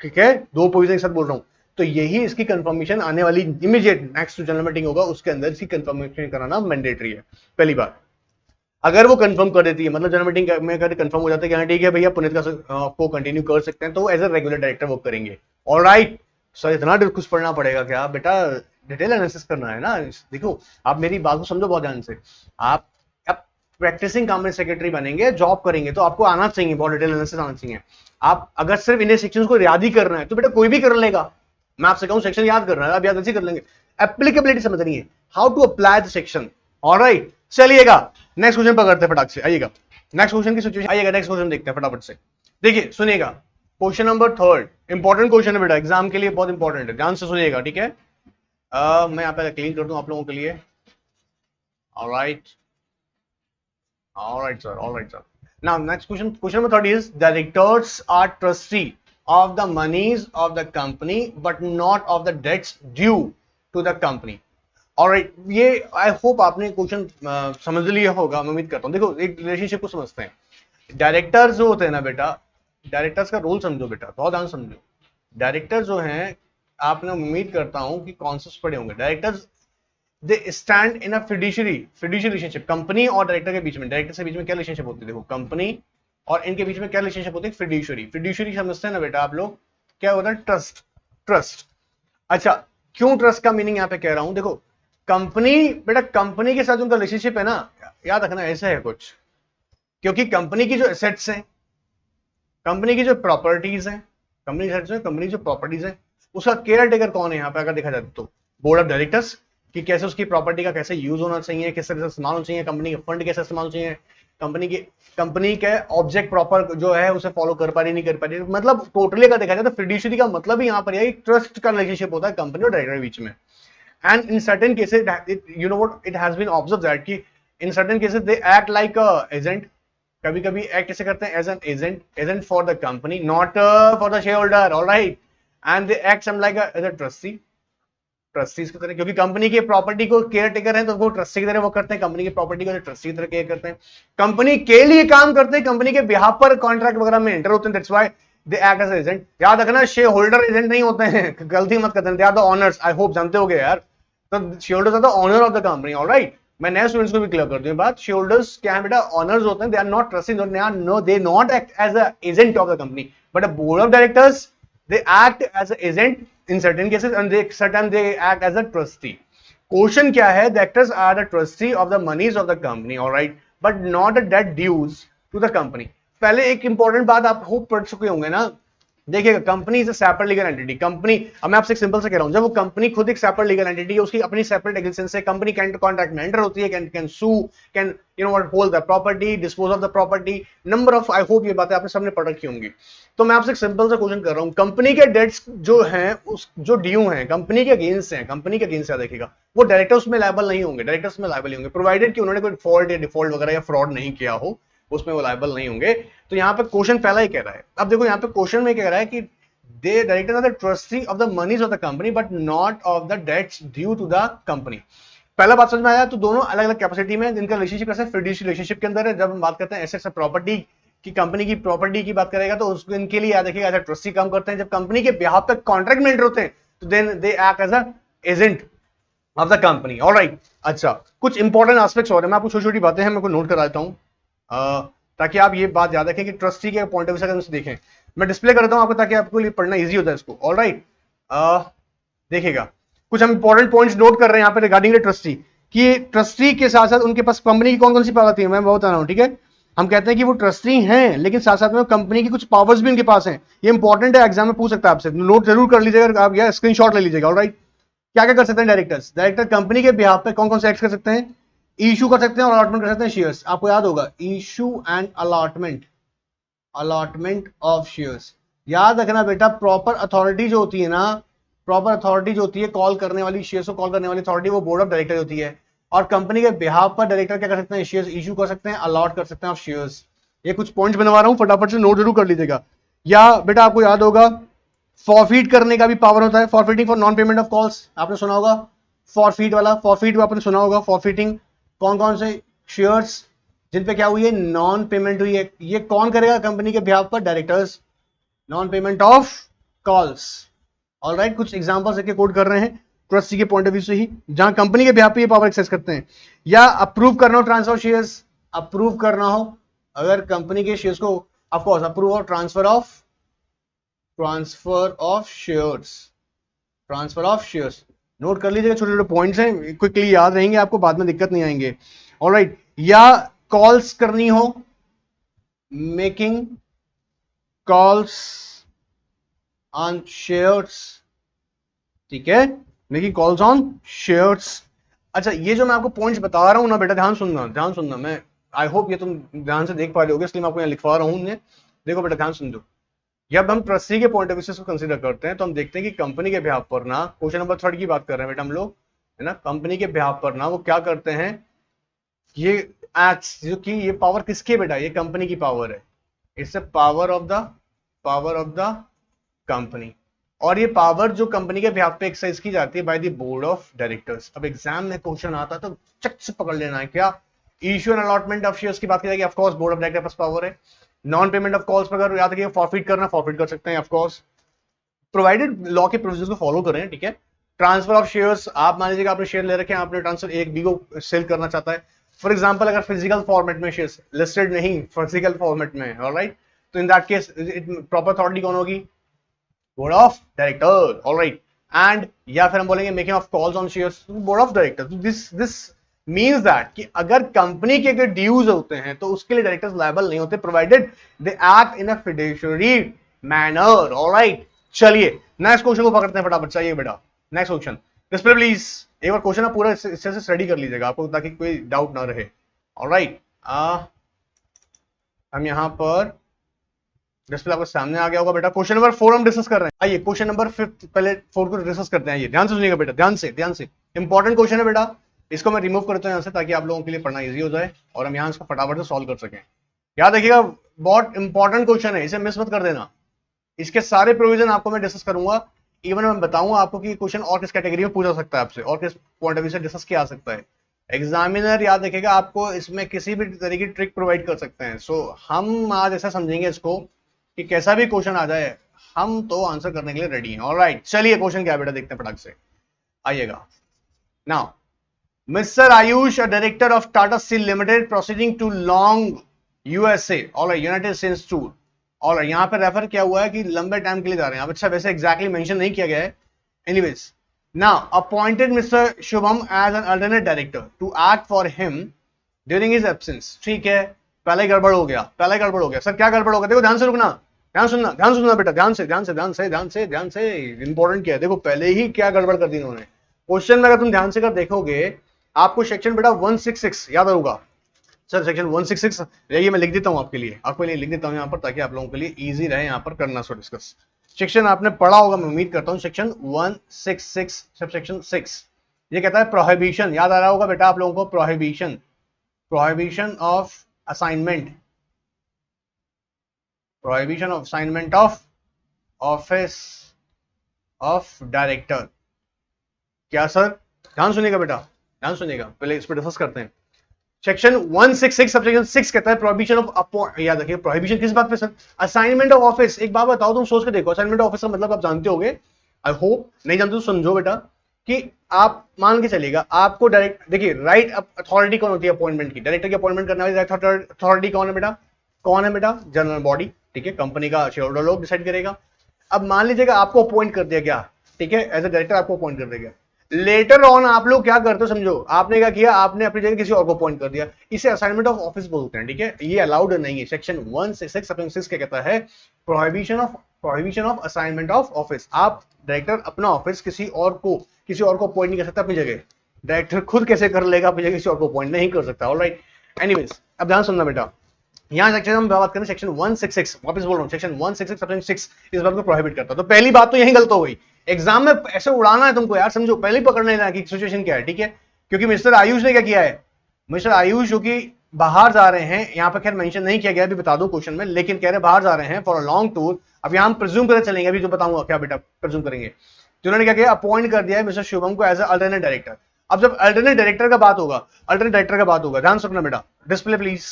ठीक है, दो पोजीशन के साथ बोल रहा हूं, तो यही इसकी कंफर्मेशन आने वाली इमीडिएट नेक्स्ट जनरल मीटिंग होगा उसके अंदर इसकी कंफर्मेशन कराना मैंडेटरी है। पहली बात, अगर वो कंफर्म कर देती है, मतलब जनरल मीटिंग में अगर कंफर्म हो जाता है कि हाँ ठीक है भैया पुनीत का आपको कंटिन्यू कर सकते हैं, तो एज अ रेगुलर डायरेक्टर वो करेंगे, ऑलराइट। सर इतना कुछ पढ़ना पड़ेगा क्या बेटा, डिटेल एनालिसिस करना है ना। देखो आप मेरी बात को समझो बहुत ध्यान से, आप प्रैक्टिसिंग कंपनी सेक्रेटरी बनेंगे, जॉब करेंगे, तो आपको आना चाहिए, बहुत डिटेल एनालिसिस आना चाहिए। आप अगर सिर्फ इन्हें सेक्शंस को याद ही करना है तो बेटा कोई भी कर लेगा, मैं आपसे कहूं सेक्शन याद करना है, आप याद ऐसे कर लेंगे, एप्लीकेबिलिटी समझनी है, how to apply the section, alright. चलिएगा नेक्स्ट क्वेश्चन पकड़ते हैं फटाक से, आइएगा नेक्स्ट क्वेश्चन की सिचुएशन, आइएगा नेक्स्ट क्वेश्चन देखते हैं फटाफट से। देखिए सुनिएगा, क्वेश्चन नंबर 3 इंपॉर्टेंट क्वेश्चन है बेटा, एग्जाम के लिए बहुत इंपॉर्टेंट है, ध्यान से सुनिएगा, ठीक है। मैं यहाँ पे क्लीन कर दूं आप लोगों के लिए, alright sir. Now next question number 30 is directors are trustee of the monies of the company but not of the debts due to the company. Alright, ये आई होप आपने क्वेश्चन समझ लिया होगा, मैं उम्मीद करता हूँ। देखो एक रिलेशनशिप को समझते हैं, डायरेक्टर्स जो होते हैं ना बेटा, डायरेक्टर्स का रोल समझो बेटा, बहुत ध्यान समझो। डायरेक्टर जो हैं, आपने उम्मीद करता हूं कि कॉन्सेप्ट पढ़े होंगे, directors they stand in a fiduciary relationship, company और डायरेक्टर के बीच में, डायरेक्टर से बीच में क्या रिलेशनशिप होती है, देखो कंपनी और इनके बीच में क्या रिलेशनशिप होती है, फिड्यूशियरी समझते हैं ना बेटा आप लोग, क्या होता है, ट्रस्ट। अच्छा, क्यों ट्रस्ट का मीनिंग यहां पे कह रहा हूं, देखो कंपनी, बेटा कंपनी के साथ उनका रिलेशनशिप है ना, याद रखना ऐसा है कुछ, क्योंकि कंपनी की जो एसेट्स हैं, कंपनी की जो प्रॉपर्टीज हैं, कंपनी जो प्रॉपर्टीज है उसका केयर टेकर कौन है यहाँ पे, अगर देखा जाए तो बोर्ड ऑफ डायरेक्टर्स, कि कैसे उसकी प्रॉपर्टी का कैसे यूज होना चाहिए, किस तरह से इस्तेमाल होना चाहिए, कंपनी के फंड कैसे इस्तेमाल होना चाहिए, कंपनी के ऑब्जेक्ट प्रॉपर जो है उसे फॉलो कर पा रही नहीं कर पा रही, मतलब टोटली अगर देखा जाए तो फिड्यूशियरी का मतलब ही यहाँ पर यह ट्रस्ट का रिलेशनशिप होता है कंपनी और डायरेक्टर के बीच में। And in certain cases, you know what, it has been observed that कि in certain cases they act like a agent, कभी कभी एक्ट कैसे करते हैं, as an agent for the company, not for the shareholder, alright, and they act some like as a trustees की तरह, क्योंकि company की प्रॉपर्टी को केयर टेकर है तो वो ट्रस्टी की तरह वो करते हैं, कंपनी की प्रॉपर्टी को ट्रस्टी की तरह केयर करते हैं, कंपनी के लिए काम करते हैं, कंपनी के बिहाफ पर कॉन्ट्रैक्ट वगैरह में एंटर होते हैं, that's why they act as agent. याद रखना, शेयर होल्डर एजेंट नहीं होते हैं, गलती मत करते हैं, they are the owners, I hope जानते होगे यार, तो shareholders are the owner of the company, alright. मैं नए स्टूडेंट्स को भी क्लियर कर दूं बात, शेयर होल्डर्स क्या है बेटा, ओनर्स होते हैं, they are not trustees, they not act as a agent of the company, but a board of directors they act as an agent in certain cases and sometimes they act as a trustee. Question क्या है, directors are the trustee of the monies of the company, all right, but not the debt dues to the company. पहले एक important बात आप hope पढ़ चुके होंगे ना, देखिएगा, company is a separate legal entity, company, अब मैं आपसे सिंपल से कह रहा हूं, जब वो कंपनी खुद एक सेपरेट लीगल एंटिटी है, उसकी अपनी सेपरेट एग्जिस्टेंस है, कंपनी कैन कॉन्ट्रैक्ट में एंटर होती है, can sue, can you know what, hold the property, dispose of the property, number of, I hope ये बातें आपने सबने पढ़ रखी होंगी। तो मैं आपसे एक सिंपल सा क्वेश्चन कर रहा हूं, कंपनी के डेट्स जो हैं, उस जो ड्यू हैं कंपनी के अगेंस्ट हैं, कंपनी के अगेंस्ट देखिएगा, वो डायरेक्टर्स में लायबल नहीं होंगे, डायरेक्टर्स में लायबल नहीं होंगे, प्रोवाइडेड कि उन्होंने कोई फॉल्ट या डिफॉल्ट वगैरह या फ्रॉड नहीं किया हो, उसमें वो लायबल नहीं होंगे। तो यहाँ पे क्वेश्चन पहला ही कह रहा है, अब देखो यहाँ पे क्वेश्चन में कह रहा है कि they directors are the trustee of the monies of the company but not of the debts due to the company। पहला बात समझ में आया। तो दोनों अलग अलग कैपेसिटी में जिनका रिलेशनशिप कैसे फिड्यूशियरी रिलेशनशिप के अंदर है। जब हम बात करते हैं एसेट्स प्रॉपर्टी की, कंपनी की प्रॉपर्टी की बात करेगा तो उसको इनके लिए याद रखिएगा एज अ ट्रस्टी काम करते हैं। जब कंपनी के बिहाफ पे कॉन्ट्रैक्ट में एंटर होते हैं तो then they act as a agent of the company, alright. अच्छा, कुछ इंपॉर्टेंट एस्पेक्ट्स और हैं, मैं आपको छोटी छोटी बातें हैं मैं नोट करा देता हूं ताकि आप ये बात याद रखें कि ट्रस्टी के पॉइंट ऑफ व्यू से अगर देखें, मैं डिस्प्ले करता हूं आपको ताकि आपको लिए पढ़ना इजी होता है इसको, ऑलराइट। देखिएगा, कुछ हम इंपॉर्टेंट पॉइंट्स नोट कर रहे हैं यहाँ पे रिगार्डिंग द ट्रस्टी, कि ट्रस्टी के साथ साथ उनके पास कंपनी की कौन कौन सी पावर आती है, मैं बता रहा हूँ, ठीक है। हम कहते हैं कि वो ट्रस्टी हैं लेकिन साथ साथ में कंपनी की कुछ पावर्स भी उनके पास हैं। ये इंपॉर्टेंट है, एग्जाम में पूछ सकता है आपसे, नोट जरूर कर लीजिएगा आप, या स्क्रीनशॉट ले लीजिएगा, ऑलराइट। क्या क्या कर सकते हैं डायरेक्टर्स, डायरेक्टर कंपनी के बिहाफ पे कौन कौन से एक्ट कर सकते हैं, इशू कर सकते हैं और अलॉटमेंट कर सकते हैं शेयर्स। आपको याद होगा, issue and allotment, allotment of shares. याद रखना बेटा, प्रॉपर अथॉरिटी जो होती है ना, प्रॉपर अथॉरिटी जो होती है कॉल करने वाली, शेयर्स को कॉल करने वाली अथॉरिटी, वो बोर्ड ऑफ डायरेक्टर होती है। और कंपनी के बिहाफ पर डायरेक्टर क्या कर सकते हैं, शेयर्स इशू कर सकते हैं, अलॉट कर सकते हैं ऑफ शेयर्स। ये कुछ पॉइंट्स बनवा रहा हूं, फटाफट से नोट जरूर कर लीजिएगा। या बेटा आपको याद होगा, फॉरफीट करने का भी पावर होता है, forfeiting for non payment of calls, आपने सुना होगा फॉरफीट वाला, फॉरफीट आपने सुना होगा, फॉरफीटिंग कौन कौन से शेयर्स जिन पे क्या हुई है, नॉन पेमेंट हुई है, ये कौन करेगा कंपनी के बिहाफ पर, directors. Non payment of calls, alright, कुछ एग्जांपल्स लेके कोड कर रहे हैं ट्रस्टी के पॉइंट ऑफ व्यू से ही, जहां कंपनी के बिहाफ पे ये पावर एक्सेस करते हैं। या अप्रूव करना हो ट्रांसफर शेयर्स, अप्रूव करना हो अगर कंपनी के शेयर्स को, ऑफ कोर्स अप्रूव और transfer of shares, transfer of shares, note कर लीजिएगा, छोटे छोटे पॉइंट्स हैं, क्विकली याद रहेंगे आपको, बाद में दिक्कत नहीं आएंगे, ऑलराइट। या कॉल्स करनी हो, मेकिंग कॉल्स ऑन शेयर्स, ठीक है, मेकिंग कॉल्स ऑन शेयर्स। अच्छा, ये जो मैं आपको पॉइंट्स बता रहा हूं ना बेटा, ध्यान सुनना, ध्यान सुनना, मैं आई होप ये तुम ध्यान से देख पा रहे होगे, इसलिए मैं आपको यहाँ लिखवा रहा हूं। देखो बेटा, ध्यान सुन दो, जब हम ट्रस्टी के पॉइंट ऑफ व्यू से कंसीडर करते हैं तो हम देखते हैं कि कंपनी के बिहाफ पर ना, क्वेश्चन नंबर 3 की बात कर रहे हैं बेटा हम लोग, है ना, कंपनी के बिहाफ पर ना वो क्या करते हैं, ये एक्ट्स, जो कि ये पावर किसकी बेटा, ये कंपनी की पावर है, it's a power of the company. और ये पावर जो कंपनी के बिहाफ पे एक्सरसाइज की जाती है by the board of directors. अब एग्जाम में क्वेश्चन आता है तो चक से पकड़ लेना है, क्या issue and allotment of shares की बात की जाएगी, of course board of director pass power है। नॉन पेमेंट ऑफ कॉल्स पर अगर याद रखिए, फॉरफिट करना, फॉरफिट कर सकते हैं ऑफ कोर्स, प्रोवाइडेड लॉ के प्रोविजंस को फॉलो करें, ठीक है। ट्रांसफर ऑफ शेयर्स, आप मान लीजिएगा आपने शेयर ले रखे हैं, आपने ट्रांसफर एक बी को सेल करना चाहता है, फॉर एग्जांपल अगर फिजिकल फॉर्मेट में शेयर्स, लिस्टेड नहीं, फिजिकल फॉर्मेट में, ऑलराइट, तो इन दैट केस प्रॉपर अथॉरिटी कौन होगी, board of director, alright. And या फिर हम बोलेंगे making of calls on shares, board of director. This means that कि अगर कंपनी के अगर ड्यूज होते हैं तो उसके लिए डायरेक्टर्स लायबल नहीं होते, provided they act in a fiduciary manner, alright. चलिए नेक्स्ट क्वेश्चन को पकड़ते हैं फटाफट, चाहिए बेटा नेक्स्ट क्वेश्चन। Display please. एक बार क्वेश्चन आप पूरा अच्छे से स्टडी कर लीजिएगा आपको, ताकि कोई डाउट ना रहे। ऑलराइट, हम यहाँ पर डिस्प्ले आपके सामने आ गया होगा बेटा। क्वेश्चन नंबर 4 हम डिस्कस कर रहे हैं। आइए क्वेश्चन नंबर 5 पहले 4 को डिस्कस करते हैं। ये ध्यान से सुनिएगा बेटा, ध्यान से इंपॉर्टेंट क्वेश्चन है बेटा। इसको मैं रिमूव करता हूं यहाँ से, ताकि आप लोगों के लिए पढ़ना इजी हो जाए और हम यहाँ इसको फटाफट से सॉल्व कर सकें। याद रखिएगा, बहुत इंपॉर्टेंट क्वेश्चन है, इसे मिस मत कर देना। इसके सारे प्रोविजन आपको मैं डिस्कस करूंगा। इवन मैं बताऊंगा आपको कि क्वेश्चन और किस कैटेगरी में पूछा सकता है आपसे, और किस पॉइंट ऑफ व्यू से डिस्कस किया आ सकता है। एग्जामिनर याद रखेगा आपको इसमें किसी भी तरह की ट्रिक प्रोवाइड कर सकते हैं। सो हम आज ऐसा समझेंगे इसको कि कैसा भी क्वेश्चन आ जाए हम तो आंसर करने के लिए रेडी हैं। ऑलराइट, चलिए क्वेश्चन क्या है बेटा, देखते हैं फटाक से। आइएगा now. Mr. Ayush, a director of Tata Steel Limited, proceeding to Long, USA, और यूनाइटेड स्टेट्स टूर। और यहाँ पे रेफर किया हुआ है कि लंबे टाइम के लिए जा रहे हैं। अब अच्छा, वैसे एग्जैक्टली मेंशन नहीं किया गया है। Anyways, now appointed mister Shubham as an alternate director to act for him during his absence. ठीक है, पहले गड़बड़ हो गया, सर क्या गड़बड़ हो गया? देखो ध्यान से रुकना, ध्यान सुनना बेटा, ध्यान से इंपॉर्टेंट क्या है। देखो पहले ही क्या गड़बड़ कर दी इन्होंने। क्वेश्चन में अगर तुम ध्यान से कर देखोगे, आपको सेक्शन बेटा 166 याद होगा। सर सेक्शन 166 ये मैं लिख देता हूं आपके लिए, लिख देता हूं यहाँ पर, ताकि आप लोगों के लिए इजी रहे यहाँ पर करना सो डिस्कस। सेक्शन आपने पढ़ा होगा, मैं उम्मीद करता हूं। सेक्शन 166 सब सेक्शन 6 ये कहता है प्रोहिबिशन। याद आ रहा होगा बेटा आप लोगों को, prohibition of assignment of office of director. क्या सर? ध्यान सुनिएगा बेटा, ध्यान सुनिएगा, पहले इस पर डिस्कस करते हैं। सेक्शन 166 सबसेक्शन 6 कहता है प्रोहिबिशन ऑफ, याद रखिए प्रोहिबिशन किस बात पे सर? Assignment of office. एक बात बताओ, तुम सोच के देखो, असाइनमेंट ऑफ ऑफिस का मतलब आप जानते होगे, आई होप। नहीं जानते तो समझो बेटा, कि आप मान के चलेगा आपको डायरेक्ट, देखिए राइट अथॉरिटी कौन होती है अपॉइंटमेंट की? डायरेक्टर की अपॉइंटमेंट करने वाली राइट अथॉरिटी कौन है बेटा? General body. ठीक है, कंपनी का शेयर होल्डर लोग डिसाइड करेगा। अब मान लीजिएगा आपको अपॉइंट कर दिया गया, ठीक है, एज ए डायरेक्टर आपको अपॉइंट कर दिया गया। लेटर ऑन आप लोग क्या करते हो समझो, आपने क्या किया, आपने अपनी जगह किसी और को अपॉइंट कर दिया। इसे असाइनमेंट ऑफ ऑफिस बोलते हैं। ठीक है, ये अलाउड नहीं है। सेक्शन 166 सब 6 क्या कहता है? Prohibition of assignment of office. आप डायरेक्टर अपना ऑफिस किसी और को अपॉइंट नहीं कर सकता अपनी जगह। डायरेक्टर खुद कैसे कर लेगा अपनी जगह, किसी और को अपॉइंट नहीं कर सकता। ऑलराइट, एनीवेज अब ध्यान सुनना बेटा, यहाँ सेक्शन हम बात करें सेक्शन 166, वापस बोल रहा हूँ, सेक्शन 166 सेक्शन 6 इस बात को प्रोहिबिट करता है। तो पहली बात तो यही गलत हो गई। एग्जाम में ऐसे उड़ाना है तुमको यार, समझो, पहले ही पकड़ लेना कि सिचुएशन क्या है। ठीक है, क्योंकि मिस्टर आयुष ने क्या किया है, मिस्टर आयुष जो कि बाहर जा रहे हैं, यहाँ पे खैर मेंशन नहीं किया गया, अभी बता दो क्वेश्चन में, लेकिन कह रहे बाहर जा रहे हैं फॉर अ लॉन्ग टूर। अब यहाँ हम प्रिज्यूम करके चलेंगे, अभी जो बताऊंगा क्या बेटा प्रिज्यूम करेंगे। तो उन्होंने क्या किया, अपॉइंट कर दिया है मिस्टर शुभम को एज ए अल्टरनेट डायरेक्टर। अब जब अल्टरनेट डायरेक्टर का बात होगा, ध्यान से सुनना बेटा, डिस्प्ले प्लीज।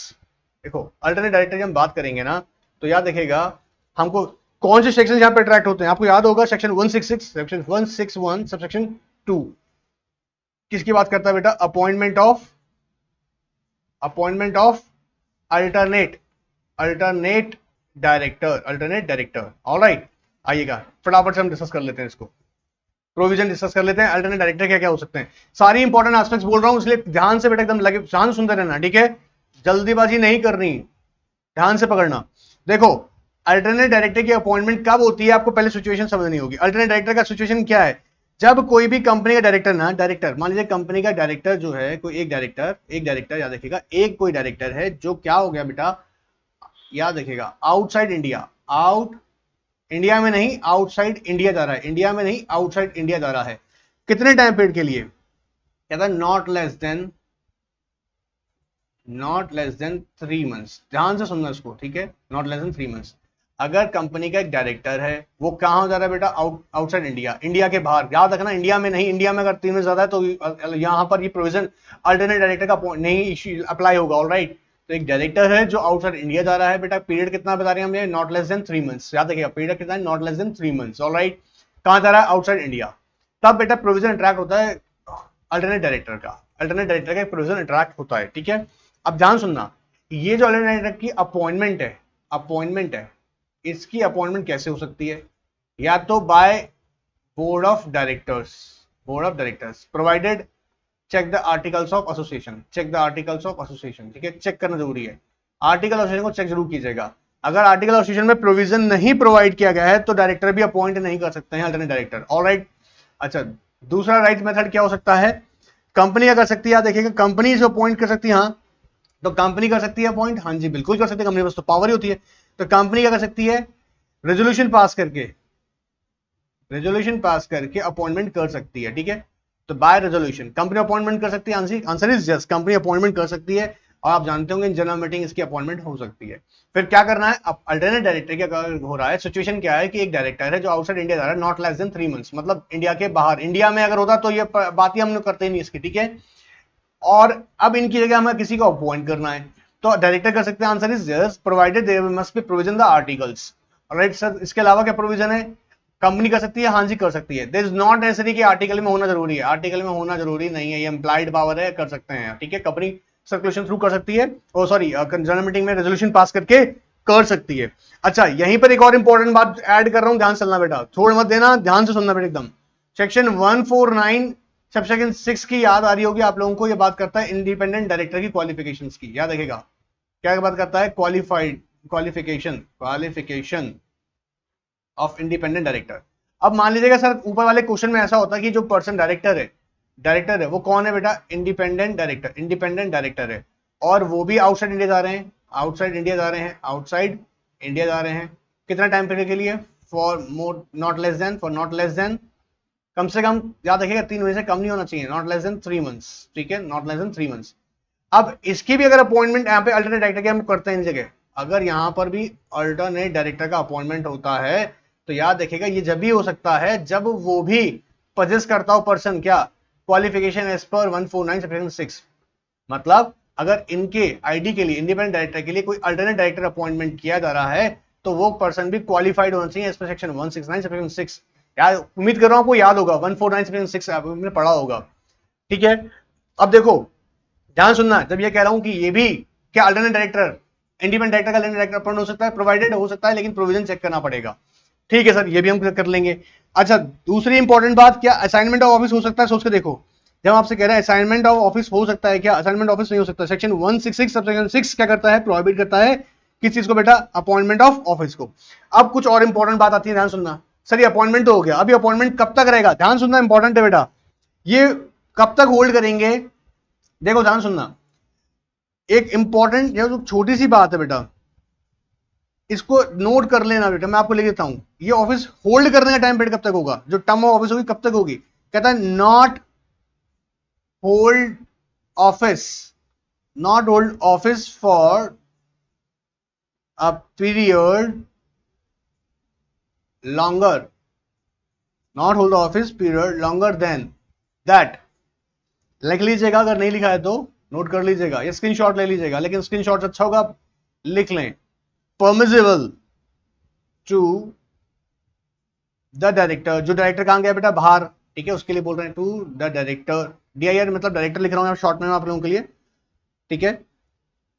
देखो अल्टरनेट डायरेक्टर की हम बात करेंगे ना, तो याद रखिएगा हमको कौन से सेक्शन यहां पे अट्रैक्ट होते हैं। आपको याद होगा सेक्शन 166, सेक्शन 161 सबसेक्शन 2 किसकी बात करता है बेटा? Appointment of alternate director. Alright, आइएगा फटाफट से हम डिस्कस कर लेते हैं इसको, प्रोविजन डिस्कस कर लेते हैं। अल्टरनेट डायरेक्टर क्या क्या हो सकते हैं, सारी इंपॉर्टेंट एस्पेक्ट्स बोल रहा हूं, इसलिए ध्यान से बेटा एकदम लगे, ध्यान सुनते रहना। ठीक है, जल्दीबाजी नहीं करनी, ध्यान से पकड़ना। देखो अल्टरनेट डायरेक्टर की अपॉइंटमेंट कब होती है, आपको पहले सिचुएशन समझनी होगी। अल्टरनेट डायरेक्टर का सिचुएशन क्या है? जब कोई भी कंपनी का डायरेक्टर मान लीजिए कंपनी का डायरेक्टर जो है, कोई एक डायरेक्टर याद रखिएगा, एक कोई डायरेक्टर है जो क्या हो गया बेटा, याद रखिएगा, आउटसाइड इंडिया में नहीं, आउटसाइड इंडिया जा रहा है। कितने टाइम पीरियड के लिए? कहता है नॉट लेस देन 3 मंथ्स। ध्यान से सुनना इसको, ठीक है, नॉट लेस देन 3 मंथ्स। अगर कंपनी का एक डायरेक्टर है, वो कहां जा रहा है बेटा? आउटसाइड इंडिया के बाहर। याद रखना इंडिया में नहीं, इंडिया में अगर 3 मंथ ज्यादा है तो यहां पर ये प्रोविजन अल्टरनेट डायरेक्टर का नहीं अप्लाई होगा। ऑलराइट, तो एक डायरेक्टर है जो आउटसाइड इंडिया जा रहा है बेटा, पीरियड कितना बता रहे हैं हम, नॉट लेस देन 3 मंथ्स। याद रखिएगा पीरियड कितना है, not less than 3 months. Alright, कहां जा रहा है? Outside India. तब बेटा प्रोविजन इंटरैक्ट होता है अल्टरनेट डायरेक्टर का प्रोविजन इंटरैक्ट होता है। ठीक है, अब ध्यान सुनना, ये जो अल्टरनेट डायरेक्टर की अपॉइंटमेंट है, इसकी अपॉइंटमेंट कैसे हो सकती है? या तो by board of directors, provided check the articles of association. ठीक है, चेक करना जरूरी है, आर्टिकल एसोसिएशन को चेक जरूर कीजिएगा। अगर आर्टिकल एसोसिएशन में प्रोविजन नहीं प्रोवाइड किया गया है तो डायरेक्टर भी अपॉइंट नहीं कर सकते हैं अल्टरनेट डायरेक्टर। ऑलराइट, अच्छा दूसरा राइट मेथड क्या हो सकता है, कंपनी क्या कर सकती है, देखिएगा कंपनी जो अपॉइंट कर सकती है, हाँ तो कंपनी कर सकती है अपॉइंट, हाँ जी बिल्कुल कर सकती है, कंपनी बस तो पावर ही होती है। तो कंपनी क्या कर सकती है, रेजोल्यूशन पास करके, रेजोल्यूशन पास करके अपॉइंटमेंट कर सकती है, ठीक है। तो बाय रेजोल्यूशन कंपनी अपॉइंटमेंट कर सकती है, answer is yes, company appointment कर सकती है। और आप जानते होंगे इन जनरल मीटिंग इसकी अपॉइंटमेंट हो सकती है। फिर क्या करना है, अब अल्टरनेट डायरेक्टर क्या हो रहा है, सिचुएशन क्या है कि एक डायरेक्टर है जो आउटसाइड इंडिया जा रहा है, नॉट लेस देन 3 मंथ्स, मतलब इंडिया के बाहर, इंडिया में अगर होता तो ये बात ही हम लोग करते ही नहीं इसकी, ठीक है। और अब इनकी जगह हमें किसी को अपॉइंट करना है, तो डायरेक्टर कर सकते हैं, answer is yes, provided there must be provision the articles. Right sir, इसके अलावा क्या प्रोविजन है, कंपनी कर सकती है, हाँ जी कर सकती है। दिस इज नॉट नेसेसरी कि आर्टिकल में होना जरूरी है, आर्टिकल में होना जरूरी नहीं है, ये एम्प्लाइड पावर है, कर सकते हैं, ठीक है। कंपनी सर्कुलेशन थ्रू कर सकती है, ओ सॉरी जनरल मीटिंग में रेजोल्यूशन पास करके कर सकती है। अच्छा यहीं पर एक और इंपॉर्टेंट बात ऐड कर रहा हूं, ध्यान से सुनना बेटा, छोड़ मत देना, ध्यान से सुनना बेटा एकदम। सेक्शन 149 सेक्शन 6 की याद आ रही होगी आप लोगों को, ये बात करता है इंडिपेंडेंट डायरेक्टर की क्वालिफिकेशंस की, याद रखेगा क्या बात करता है, qualified qualification of independent director. अब मान लीजिएगा सर ऊपर वाले क्वेश्चन में ऐसा होता है कि जो पर्सन डायरेक्टर है वो कौन है बेटा, इंडिपेंडेंट डायरेक्टर है, और वो भी आउटसाइड इंडिया जा रहे हैं, आउटसाइड इंडिया जा रहे हैं, कितना टाइम पीरियड के लिए, for more not less than, कम से कम याद रखिएगा 3 महीने से कम नहीं होना चाहिए, नॉट लेस देन 3 मंथ्स, ठीक है, नॉट लेस देन 3 मंथ्स। अब इसकी भी अगर अपॉइंटमेंट यहाँ पे अल्टरनेट डायरेक्टर के हम करते हैं इन जगह, अगर यहाँ पर भी अल्टरनेट डायरेक्टर का अपॉइंटमेंट होता है, तो याद रखिएगा ये जब भी हो सकता है जब वो भी पजेस करता हो पर्सन क्या, क्वालिफिकेशन एज पर 149 सेक्शन 6। मतलब अगर इनके आईडी के लिए, इंडिपेंडेंट डायरेक्टर के लिए कोई अल्टरनेट डायरेक्टर अपॉइंटमेंट किया जा रहा है, तो वो पर्सन भी क्वालिफाइड होना चाहिए एज पर सेक्शन 169 सेक्शन 6। याद, उम्मीद कर रहा हूं आपको याद होगा, 149 सेक्शन 6 आपने पढ़ा होगा, ठीक है। अब देखो ध्यान सुनना, जब ये कह रहा हूं कि ये भी क्या अल्टरनेट डायरेक्टर, इंडिपेंडेंट डायरेक्टर का अल्टरनेट डायरेक्टर अपॉइंट हो सकता है, प्रोवाइडेड हो सकता है, लेकिन प्रोविजन चेक करना पड़ेगा, ठीक है सर, ये भी हम कर लेंगे। अच्छा दूसरी इंपॉर्टेंट बात, क्या असाइनमेंट ऑफ ऑफिस हो सकता है, सोच के देखो, जब आपसे कह रहा है असाइनमेंट ऑफ ऑफिस हो सकता है क्या, असाइनमेंट ऑफिस नहीं हो सकता, सेक्शन 166 सबसेक्शन 6 क्या करता है, प्रोहिबिट करता है किस चीज को बेटा, अपॉइंटमेंट ऑफ ऑफिस को। अब कुछ और इंपॉर्टेंट बात आती है, ध्यान सुनना, सर ये अपॉइंटमेंट तो हो गया, अभी अपॉइंटमेंट कब तक रहेगा, ध्यान सुनना इंपॉर्टेंट है बेटा, ये कब तक होल्ड करेंगे, देखो ध्यान सुनना, एक इंपॉर्टेंट जो छोटी सी बात है बेटा, इसको नोट कर लेना बेटा, मैं आपको लिख देता हूं, ये ऑफिस होल्ड करने का टाइम पीरियड कब तक होगा, जो टर्म ऑफ ऑफिस होगी कब तक होगी, कहता है not hold office, not hold office for a period longer, not hold office period longer than that, लिख लीजिएगा, अगर नहीं लिखा है तो नोट कर लीजिएगा, ये स्क्रीनशॉट ले लीजिएगा, लेकिन स्क्रीनशॉट अच्छा होगा लिख लें, परमिजिबल टू द डायरेक्टर, जो डायरेक्टर कहां गया बेटा, बाहर, ठीक है, उसके लिए बोल रहे हैं टू द डायरेक्टर, DIR मतलब डायरेक्टर लिख रहा हूं शॉर्ट में आप लोगों के लिए, ठीक है,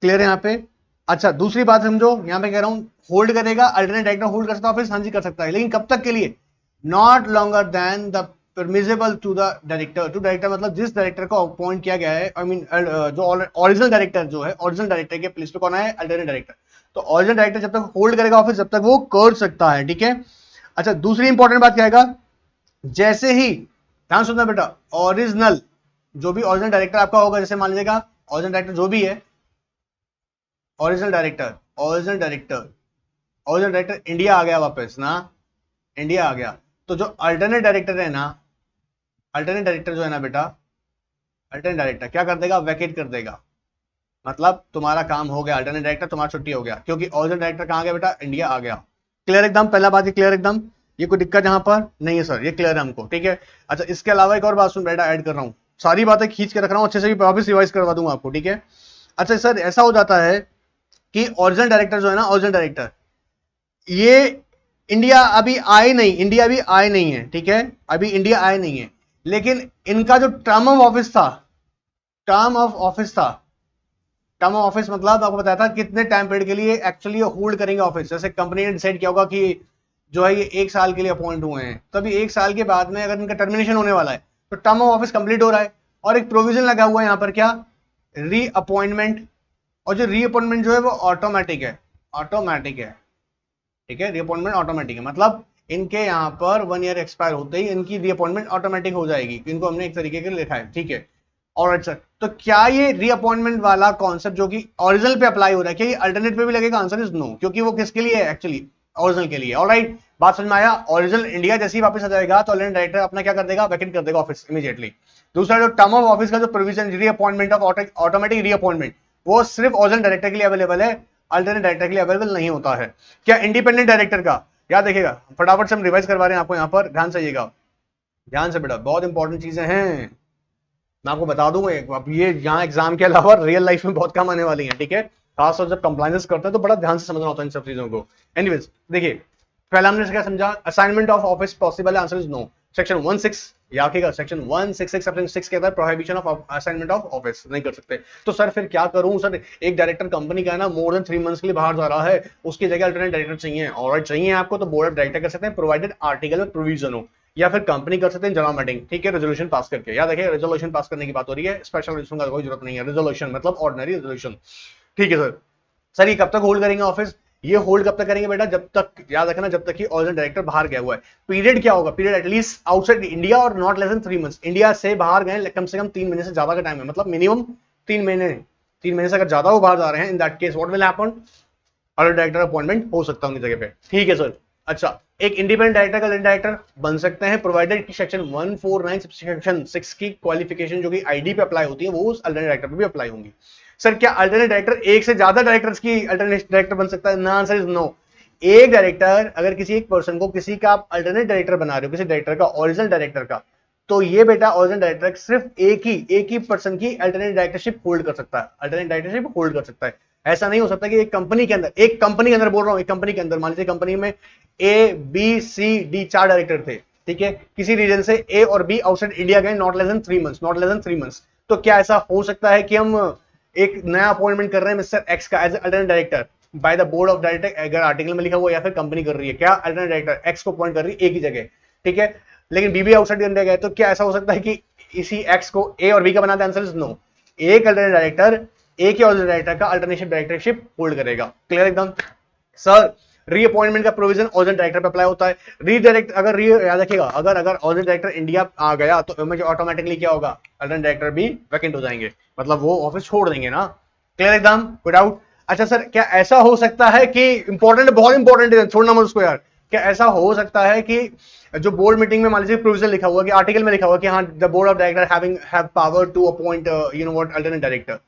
क्लियर है यहाँ पे। अच्छा दूसरी बात समझो, यहाँ पे कह रहा हूं होल्ड करेगा, अल्टरनेट डायरेक्टर होल्ड कर सकता है ऑफिस, हाँ जी कर सकता है, लेकिन कब तक के लिए, not longer than the permissible to the director, to director मतलब जिस डायरेक्टर को अपॉइंट किया गया है, आई मीन जो ओरिजिनल डायरेक्टर जो है, ओरिजिनल डायरेक्टर के प्लेस पे कौन है, अल्टरनेट डायरेक्टर, तो ओरिजिनल डायरेक्टर जब तक होल्ड करेगा ऑफिस जब तक वो कर सकता है, ठीक है। अच्छा दूसरी इंपॉर्टेंट बात क्या है, जैसे ही, ध्यान सुनना बेटा, ओरिजिनल जो भी ओरिजिनल डायरेक्टर आपका होगा, जैसे मान लीजिएगा ओरिजिनल डायरेक्टर जो भी है, ओरिजिनल डायरेक्टर इंडिया आ गया वापस ना, इंडिया आ गया, तो जो अल्टरनेट डायरेक्टर है ना, अल्टरनेट डायरेक्टर जो है ना बेटा, अल्टरनेट डायरेक्टर क्या कर देगा, वैकेट कर देगा, मतलब तुम्हारा काम हो गया, अल्टरनेट डायरेक्टर तुम्हारा छुट्टी हो गया, क्योंकि ओरिजिनल डायरेक्टर कहां गया बेटा, इंडिया आ गया, क्लियर एकदम, पहला बात ये क्लियर एकदम, ये कोई दिक्कत यहां पर नहीं है सर, ये क्लियर है हमको, ठीक है। अच्छा इसके अलावा एक और बात सुन बेटा, ऐड कर रहा हूं, सारी बातें खींच के रख रहा हूं, अच्छे से भी वापस रिवाइज करवा दूंगा आपको, ठीक है। अच्छा सर ऐसा हो जाता है कि ओरिजिनल डायरेक्टर जो है ना, ओरिजिनल डायरेक्टर ये इंडिया अभी आए नहीं, इंडिया अभी आए नहीं है, ठीक है, अभी इंडिया आए नहीं है, लेकिन इनका जो टर्म ऑफ ऑफिस था, टर्म ऑफ ऑफिस था, टर्म ऑफ ऑफिस मतलब आपको बताया था कितने टाइम पीरियड के लिए एक्चुअली होल्ड करेंगे ऑफिस, जैसे कंपनी ने डिसाइड किया होगा कि जो है ये 1 साल के लिए अपॉइंट हुए हैं, तो अभी 1 साल के बाद में अगर इनका टर्मिनेशन होने वाला है तो टर्म ऑफ ऑफिस कंप्लीट हो रहा है, और एक प्रोविजन लगा हुआ है यहाँ पर क्या, रीअपॉइंटमेंट, और जो रीअपॉइंटमेंट जो है वो ऑटोमेटिक है, ऑटोमेटिक है, ठीक है, रीअपॉइंटमेंट ऑटोमेटिक है, मतलब इनके यहाँ पर 1 ईयर एक्सपायर होते ही इनकी रीअपॉइंटमेंट ऑटोमेटिक हो जाएगी, इनको हमने एक तरीके के लिखा है, ठीक है। ऑलराइट सर, तो क्या ये रीअपॉइंटमेंट वाला कॉन्सेप्ट जो कि ओरिजिनल पे अप्लाई हो रहा है, क्या ये अल्टरनेट पे भी लगेगा? आंसर इज नो, क्योंकि वो किसके लिए है एक्चुअली, ओरिजिनल के लिए। ऑलराइट, बात समझ में आया? ओरिजिनल इंडिया जैसे ही वापस आ जाएगा तो अल्टरनेट डायरेक्टर अपना क्या कर देगा, वैकेंट कर देगा ऑफिस इमीडिएटली। दूसरा जो टर्म ऑफ ऑफिस का जो provision reappointment of automatic reappointment, वो सिर्फ ओरिजिनल डायरेक्टर के लिए अवेलेबल है, अल्टरनेट डायरेक्टर के लिए अवेलेबल नहीं होता है। क्या इंडिपेंडेंट डायरेक्टर का, याद देखिएगा, फटाफट से हम रिवाइज करवा रहे हैं आपको, यहाँ पर ध्यान से आइएगा, ध्यान से बेटा, बहुत इंपॉर्टेंट चीजें हैं, मैं आपको बता दूंगा। अब ये यहाँ एग्जाम के अलावा रियल लाइफ में बहुत काम आने वाली हैं, ठीक है। खासतौर जब कंप्लायंस करते हैं तो बड़ा ध्यान से समझना होता है इन सब चीजों को। एनीवेज देखिए, पहला हमने क्या समझा, असाइनमेंट ऑफ ऑफिस पॉसिबल है, आंसर इज नो। सेक्शन 16 याद रखिएगा, सेक्शन 166 सेक्शन 6 के अंदर prohibition of assignment of office नहीं कर सकते। तो सर फिर क्या करूं सर, एक डायरेक्टर कंपनी का है ना, मोर देन 3 मंथ्स के लिए बाहर जा रहा है, उसकी जगह अल्टरनेट डायरेक्टर चाहिए, ऑलराइट चाहिए आपको, तो बोर्ड ऑफ डायरेक्टर कर सकते हैं, प्रोवाइडेड आर्टिकल में प्रोविजन हो, या फिर कंपनी कर सकते हैं जनरल मीटिंग, ठीक है, रेजोल्यूशन पास करके। याद रखिए, रेजोल्यूशन पास करने की बात हो रही है, स्पेशल रेजोल्यूशन का कोई जरूरत नहीं है, रेजोल्यूशन मतलब ऑर्डिनरी रेजोल्यूशन, ठीक है सर। सर ये कब तक होल्ड करेंगे ऑफिस, ये होल्ड कब तक करेंगे बेटा, जब तक, याद रखना, जब तक कि ओरिजिनल डायरेक्टर बाहर गया हुआ है। पीरियड क्या होगा, पीरियड एटलीस्ट आउटसाइड इंडिया और not less than 3 months, India से बाहर गए कम से कम 3 महीने से ज्यादा का टाइम है, मतलब मिनिमम 3 महीने, 3 महीने से अगर ज्यादा वो बाहर जा रहे हैं, इन that case what will happen, अलग डायरेक्टर अपॉइंटमेंट हो सकता है उनकी जगह पे, ठीक है सर। अच्छा, एक इंडिपेंडेंट डायरेक्टर का डायरेक्टर बन सकते हैं, प्रोवाइडेड कि सेक्शन 149 सेक्शन 6 की क्वालिफिकेशन जो कि आईडी पे अप्लाई होती है वो उस अल्टरनेट डायरेक्टर पे भी अप्लाई होंगी। सर क्या अल्टरनेट डायरेक्टर एक से ज्यादा डायरेक्टर्स की अल्टरनेट डायरेक्टर बन सकता है? ना, आंसर इज नो। एक डायरेक्टर, अगर किसी एक पर्सन को किसी का आप अल्टरनेट डायरेक्टर बना रहे हो, किसी डायरेक्टर का, ओरिजिनल डायरेक्टर का, तो ये बेटा ओरिजिनल डायरेक्टर सिर्फ एक ही पर्सन की अल्टरनेट डायरेक्टरशिप होल्ड कर सकता है, अल्टरनेट डायरेक्टरशिप होल्ड कर सकता है। ऐसा नहीं हो सकता कि एक कंपनी के अंदर, एक कंपनी के अंदर बोल रहा हूं, एक कंपनी के अंदर मान लीजिए कंपनी में A B C D 4 director थे, ठीक है, किसी रीजन से ए और बी आउटसाइड इंडिया गए, not less than 3 months, not less than 3 months, तो क्या ऐसा हो सकता है कि हम एक नया अपॉइंटमेंट कर रहे हैं मिस्टर एक्स का as alternate director by the board of director, अगर आर्टिकल में लिखा हुआ, या फिर कंपनी कर रही है, क्या अल्टरनेट डायरेक्टर एक्स को अपॉइंट कर रही है एक ही जगह, ठीक है, लेकिन बीबी आउटसाइड इंडिया गए, तो क्या ऐसा हो सकता है कि इसी एक्स को ए और बी का बना दे? Answer is no. एक अल्टरनेट डायरेक्टर एक ही ऑरिजिनल डायरेक्टर का अल्टरनेटिव डायरेक्टरशिप होल्ड करेगा। क्लियर एकदम? सर रीअपॉइंटमेंट का प्रोविजन ओरिजिनल डायरेक्टर पे अप्लाई होता है, रीडायरेक्ट अगर याद रखिएगा, अगर ओरिजिनल डायरेक्टर इंडिया आ गया तो ऑटोमेटिकली क्या होगा, अल्टरनेट डायरेक्टर भी वैकेंट हो जाएंगे, मतलब वो ऑफिस छोड़ देंगे ना। क्लियर एकदम, कोई डाउट? अच्छा सर, क्या ऐसा हो सकता है कि, इंपॉर्टेंट, बहुत इंपॉर्टेंट है, छोड़ना मत उसको यार, क्या ऐसा हो सकता है कि जो बोर्ड मीटिंग में मान लीजिए प्रोविजन लिखा हुआ कि आर्टिकल में लिखा हुआ कि हाँ the board of director have power to appoint you know what alternate director,